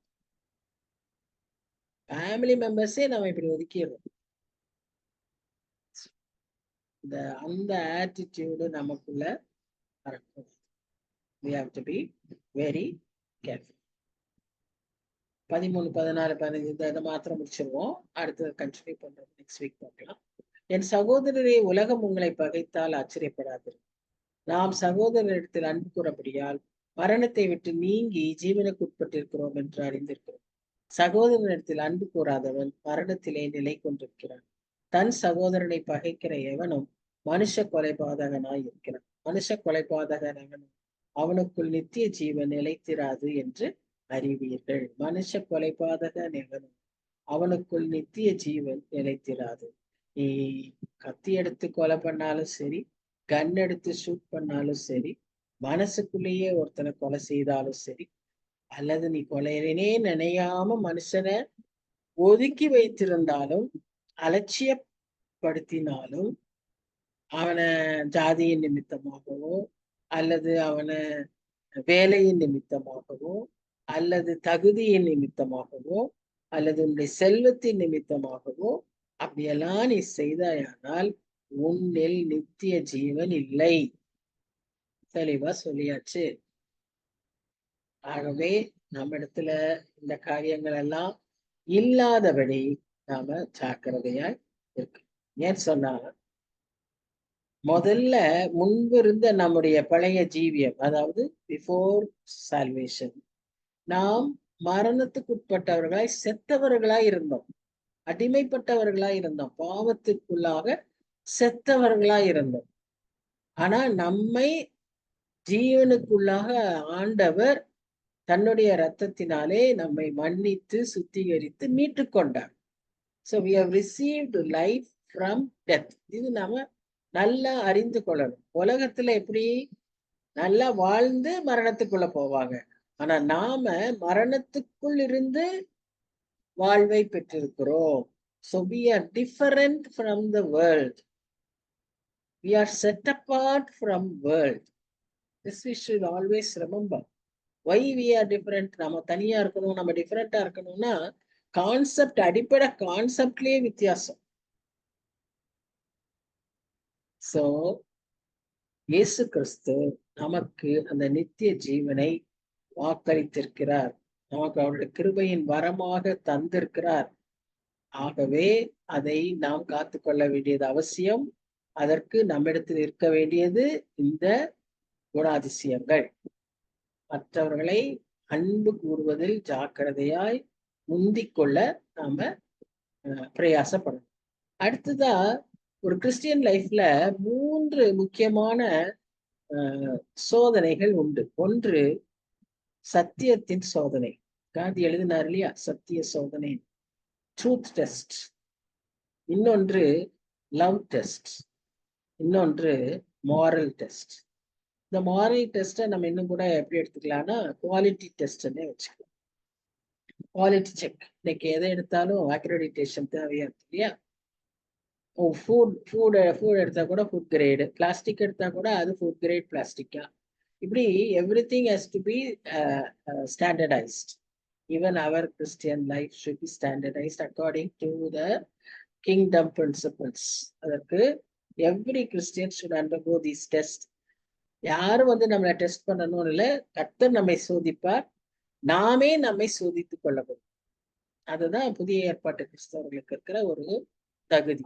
Family மெம்பர்ஸே நம்ம இப்படி ஒதுக்கிடுறோம். அந்த ஆட்டிடியூடு நமக்குள்ள வரக்கூடாது. We have to be very careful. 13, 14, 15 இதை மாத்திரம் முடிச்சிருவோம். அடுத்து கண்டினியூ பண்றோம், நெக்ஸ்ட் வீக் பார்க்கலாம். என் சகோதரரே, உலகம் உங்களை பகைத்தால் ஆச்சரியப்படாது. நாம் சகோதரரிடத்தில் அன்பு கூறபடியால் மரணத்தை விட்டு நீங்கி ஜீவனுக்கு உட்பட்டிருக்கிறோம் என்று அறிந்திருக்கிறோம். சகோதரனிடத்தில் அன்பு கூறாதவன் மரணத்திலே நிலை கொண்டிருக்கிறான். தன் சகோதரனை பகைக்கிற எவனும் மனுஷ கொலைபாதகனாய் இருக்கிறான். மனுஷ கொலைபாதகன் எவனும் அவனுக்குள் நித்திய ஜீவன் நிலைத்திராது என்று அறிவீர்கள். மனுஷ கொலைபாதகன் எவனும் அவனுக்குள் நித்திய ஜீவன் நிலைத்திராது. நீ கத்தி எடுத்து கொலை பண்ணாலும் சரி, கன் எடுத்து ஷூட் பண்ணாலும் சரி, மனசுக்குள்ளேயே ஒருத்தனை கொலை செய்தாலும் சரி, அல்லது நீ கொலையினே நினையாம மனுஷனை ஒதுக்கி வைத்திருந்தாலும், அலட்சியப்படுத்தினாலும், அவனை ஜாதியின் நிமித்தமாகவோ, அல்லது அவனை வேலையின் நிமித்தமாகவோ, அல்லது தகுதியின் நிமித்தமாகவோ, அல்லது உன்னுடைய செல்வத்தின் நிமித்தமாகவோ அப்படியெல்லாம் நீ செய்தாயானால் உன்னில் நித்திய ஜீவன் இல்லை. தெளிவா சொல்லியாச்சு. ஆகவே நம்ம இடத்துல இந்த காரியங்கள் எல்லாம் இல்லாதபடி நாம ஜாக்கிரதையாய் இருக்கு. ஏன் சொன்னா, முதல்ல முன்பு இருந்த நம்முடைய பழைய ஜீவியம், அதாவது பிஃபோர் சால்வேஷன், நாம் மரணத்துக்குட்பட்டவர்களாய் செத்தவர்களாய் இருந்தோம், அடிமைப்பட்டவர்களாய் இருந்தோம், பாவத்திற்குள்ளாக செத்தவர்களாய் இருந்தோம். ஆனா நம்மை ஜீவனுக்குள்ளாக ஆண்டவர் தன்னுடைய இரத்தத்தினாலே நம்மை மன்னித்து சுத்திகரித்து மீட்டு கொண்டார். So we have received life from death. இது நாம நல்லா அறிந்து கொள்ளணும். உலகத்துல எப்படி நல்லா வாழ்ந்து மரணத்துக்குள்ள போவாங்க, ஆனா நாம மரணத்துக்குள் இருந்து வாழ்வை பெற்றிருக்கிறோம். So we are different from the world. We are set apart from world. This we should always remember. Why we are different? நம்ம தனியா இருக்கணும், நம்ம டிஃபரெண்டா இருக்கணும்னா கான்செப்ட், அடிப்படை கான்செப்ட்லயே வித்தியாசம். சோ இயேசு கிறிஸ்து நமக்கு அந்த நித்திய ஜீவனை வாக்களித்திருக்கிறார், நமக்கு அவருடைய கிருபையின் வரமாக தந்திருக்கிறார். ஆகவே அதை நாம் காத்துக்கொள்ள வேண்டியது அவசியம். அதற்கு நம்மிடத்தில் இருக்க வேண்டியது இந்த குணாதிசயங்கள். மற்றவர்களை அன்பு கூறுவதில் ஜாக்கிரதையாய் முந்திக்கொள்ள நாம பிரயாசப்படணும். அடுத்ததா ஒரு கிறிஸ்டியன் லைஃப்ல 3 முக்கியமான சோதனைகள் உண்டு. ஒன்று சத்தியத்தின் சோதனை. காந்தி எழுதினார் இல்லையா, சத்திய சோதனை, ட்ரூத் டெஸ்ட். இன்னொன்று லவ் டெஸ்ட். இன்னொன்று மாரல் டெஸ்ட். இந்த மாரல் டெஸ்ட்டை நம்ம இன்னும் கூட எப்படி எடுத்துக்கலாம்னா குவாலிட்டி டெஸ்ட்னே வச்சுக்கலாம். Quality check. இன்னைக்கு எதை எடுத்தாலும் அக்ரெடிட்டேஷன் தேவையா இருக்கு இல்லையா. ஃபுட் எடுத்தா கூட ஃபுட் கிரேடு, பிளாஸ்டிக் எடுத்தா கூட அது ஃபுட் கிரேட் பிளாஸ்டிக்கா, இப்படி everything has to be standardised. Even our Christian life should be standardised according to the kingdom principles. அதற்கு every Christian should undergo these test. யாரும் நம்மளை டெஸ்ட் பண்ணணும் இல்லை, கர்த்தர் நம்மை சோதிப்பார், நாமே நம்மை சோதித்துக் கொள்ள முடியும். அதுதான் புதிய ஏற்பாட்டு கிறிஸ்தவர்களுக்கு இருக்கிற ஒரு தகுதி.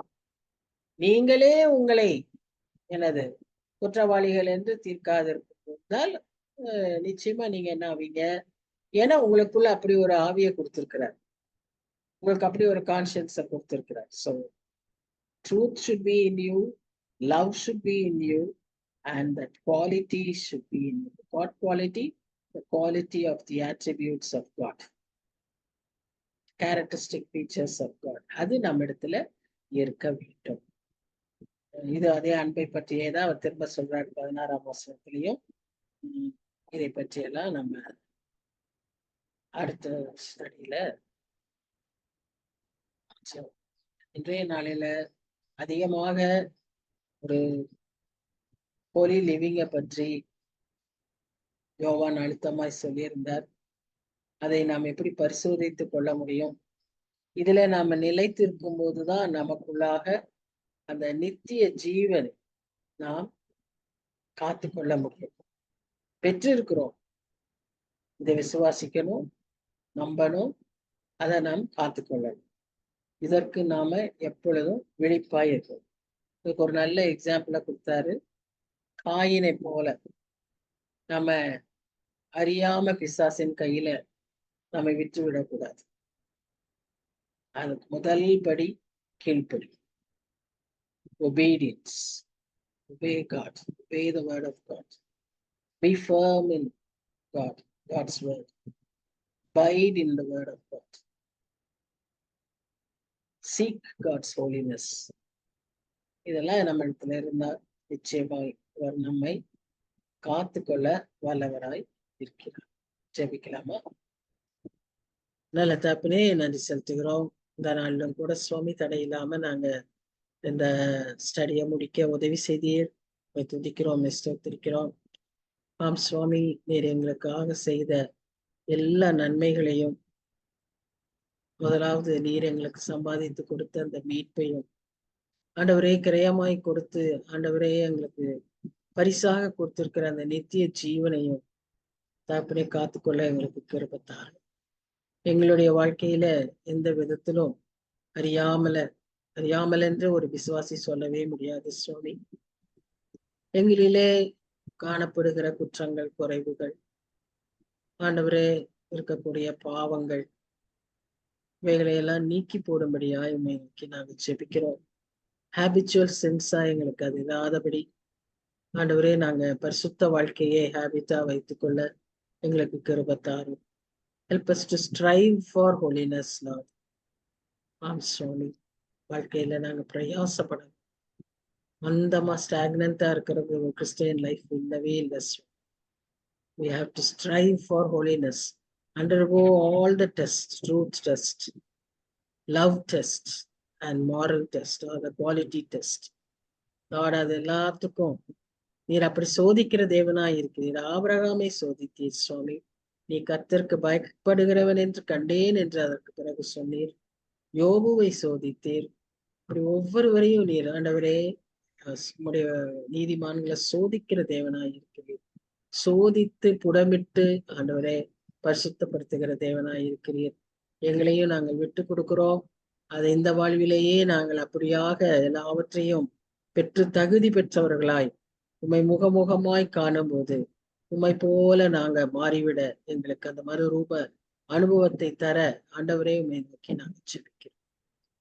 நீங்களே உங்களை எனது குற்றவாளிகள் என்று தீர்க்காதிருந்தால் நிச்சயமா நீங்க என்ன ஆவீங்க? ஏன்னா உங்களுக்குள்ள அப்படி ஒரு ஆவியை கொடுத்திருக்கிறார், உங்களுக்கு அப்படி ஒரு கான்சியன்ஸை கொடுத்திருக்கிறார். So truth should be in you, love should be in you, and that quality should be in you. What quality? The quality of the attributes of God, characteristic features of God. அது நம்ம இடத்துல இருக்க வேண்டும். இது அதே அன்பை பற்றியேதான் அவர் திரும்ப சொல்றாரு 16ஆம் வசனத்திலையும். இதை பற்றியெல்லாம் நம்ம அடுத்த ஸ்டடியில. இன்றைய நாளில அதிகமாக ஒரு ஹோலி லிவிங்கை பற்றி யோவான் அழுத்தமாய் சொல்லியிருந்தார். அதை நாம் எப்படி பரிசோதித்துக் கொள்ள முடியும்? இதுல நாம நிலைத்திருக்கும் போதுதான் நமக்குள்ளாக அந்த நித்திய ஜீவனை நாம் காத்து கொள்ள முடியும். பெற்றிருக்கிறோம், இதை விசுவாசிக்கணும், நம்பணும், அதை நாம் காத்து கொள்ளணும். இதற்கு நாம எப்பொழுதும் விழிப்பாய் இருக்கணும். இதுக்கு ஒரு நல்ல எக்ஸாம்பிள கொடுத்தாரு. காயினை போல நம்ம அறியாம பிசாசின் கையில நம்ம விட்டு விடக்கூடாது. அதுக்கு முதல் படி கீழ்ப்படி, obedience, obey God, obey the word of God, be firm in God, God's word, abide in the word of God, seek God's holiness. இதெல்லாம் நம்ம இடத்துல இருந்தா நிச்சயமாய் அவர் நம்மை காத்து கொள்ள வல்லவராய் இருக்கிறார். ஜெபிக்கலாமா? நல்ல தகப்பனே, நன்றி செலுத்துகிறோம். இந்த நாளிலும் கூட சுவாமி தடை இல்லாம நாங்க இந்த ஸ்டடியை முடிக்க உதவி செய்தீர். துதிக்கிறோம், ஸ்தோத்திரிக்கிறோம். ஆம் சுவாமி, நீர் எங்களுக்காக செய்த எல்லா நன்மைகளையும், முதலாவது நீர் எங்களுக்கு சம்பாதித்து கொடுத்த அந்த மீட்பையும், ஆண்டவரே கிரயமாய் கொடுத்து ஆண்டவரே எங்களுக்கு பரிசாக கொடுத்திருக்கிற அந்த நித்திய ஜீவனையும் தகப்பனே காத்துக்கொள்ள எங்களுக்கு கிருபைத்தார். எங்களுடைய வாழ்க்கையில எந்த விதத்திலும் அறியாமல் என்று ஒரு விசுவாசி சொல்லவே முடியாது சுவாமி. எங்களிலே காணப்படுகிற குற்றங்கள், குறைவுகள், ஆண்டவரே இருக்கக்கூடிய பாவங்கள், இவைகளையெல்லாம் நீக்கி போடும்படியா நோக்கி நாங்கள் ஜெபிக்கிறோம். ஹேபிச்சுவல் சென்ஸா எங்களுக்கு அது இல்லாதபடி ஆண்டவரே நாங்க பரிசுத்த வாழ்க்கையை ஹேபிட்டா வைத்துக்கொள்ள எங்களுக்கு கிருபைத்தாரும். Help us to strive for holiness, Lord. ஆம் சுவாமி, வாழ்க்கையில நாங்க பிரயாசப்படணும். மந்தமா ஸ்டாக்னண்டா இருக்கிறது கிறிஸ்டியன் லைஃப் இல்லவே இல்லை. We have to strive for holiness, undergo all the tests, truth test, love test and moral test or the quality test. Lord, அது எல்லாத்துக்கும் நீர் அப்படி சோதிக்கிற தேவனாய் இருக்கிறீர். ஆபிரகாமை சோதித்தீர் சுவாமி. நீ கர்த்தருக்கு பயப்படுகிறவன் என்று கண்டேன் என்று அதற்கு பிறகு சொன்னீர். யோபுவை சோதித்தீர். அப்படி ஒவ்வொருவரையும் நீர் ஆண்டவரே உம்முடைய நீதிமான்களை சோதிக்கிற தேவனாய் இருக்கிறீர். சோதித்து புடமிட்டு ஆண்டவரே பரிசுத்தப்படுத்துகிற தேவனாய் இருக்கிறீர். எங்களையும் நாங்கள் விட்டு கொடுக்கிறோம். அது இந்த வாழ்விலேயே நாங்கள் அப்படியாக எல்லாவற்றையும் பெற்று தகுதி பெற்றவர்களாய் உம்மை முகமுகமாய் காணும் போது உம்மை போல நாங்க மாறிவிட எங்களுக்கு அந்த மறுரூப அனுபவத்தை தர ஆண்டவரே உம்மை நோக்கி நாங்கள் ஜெபிக்கிறோம்.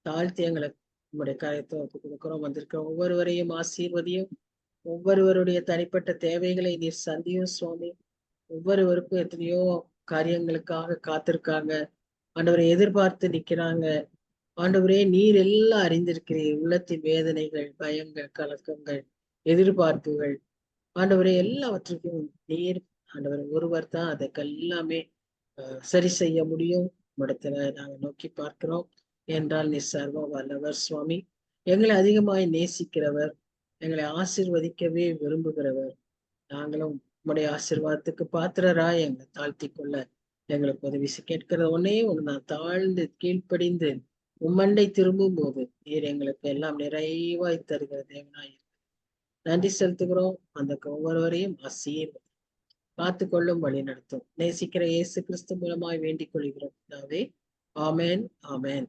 தாழ்த்தி எங்களை உங்களுடைய காரியத்தை ஒப்பு கொடுக்கிறோம். வந்திருக்கிற ஒவ்வொருவரையும் ஆசீர்வதியும். ஒவ்வொருவருடைய தனிப்பட்ட தேவைகளை நீர் சந்தியும் சுவாமி. ஒவ்வொருவருக்கும் எத்தனையோ காரியங்களுக்காக காத்திருக்காங்க. ஆண்டவரை எதிர்பார்த்து நிக்கிறாங்க. ஆண்டவரே, நீர் எல்லாம் அறிந்திருக்கிறீர். உள்ளத்தின் வேதனைகள், பயங்கள், கலக்கங்கள், எதிர்பார்ப்புகள், ஆண்டவரே எல்லாவற்றுக்கும் நீர் ஆண்டவர் ஒருவர் தான் அதுக்கெல்லாமே சரி செய்ய முடியும். இடத்துல நாங்க நோக்கி பார்க்கிறோம் என்றால் நீ சர்வ வல்லவர் சுவாமி. எங்களை அதிகமாய் நேசிக்கிறவர், எங்களை ஆசீர்வதிக்கவே விரும்புகிறவர். நாங்களும் உம்முடைய ஆசீர்வாதத்துக்கு பாத்திரராய் எங்களை தாழ்த்தி கொள்ள எங்களுக்கு உதவி கேட்கிற ஒன்னே ஒண்ணு, நான் தாழ்ந்து கீழ்ப்படிந்து உம்மண்டை திரும்பும் போது நீர் எங்களுக்கு எல்லாம் நிறைவாய் தருகிற தேவனாய் நன்றி செலுத்துகிறோம். அந்த ஒவ்வொருவரையும் ஆசீர்வதி காத்து கொள்ளும் வழி நடத்தும். நேசிக்கிற இயேசு கிறிஸ்து மூலமாய் வேண்டிக் கொள்கிறோம். அதாவது ஆமேன், ஆமேன்.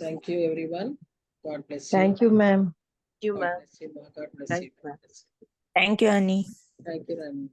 Thank you everyone. God bless you. Thank you, ma'am. Thank you, God ma'am. bless you, ma. God bless you. Thank you, Annie. Thank you, Rani.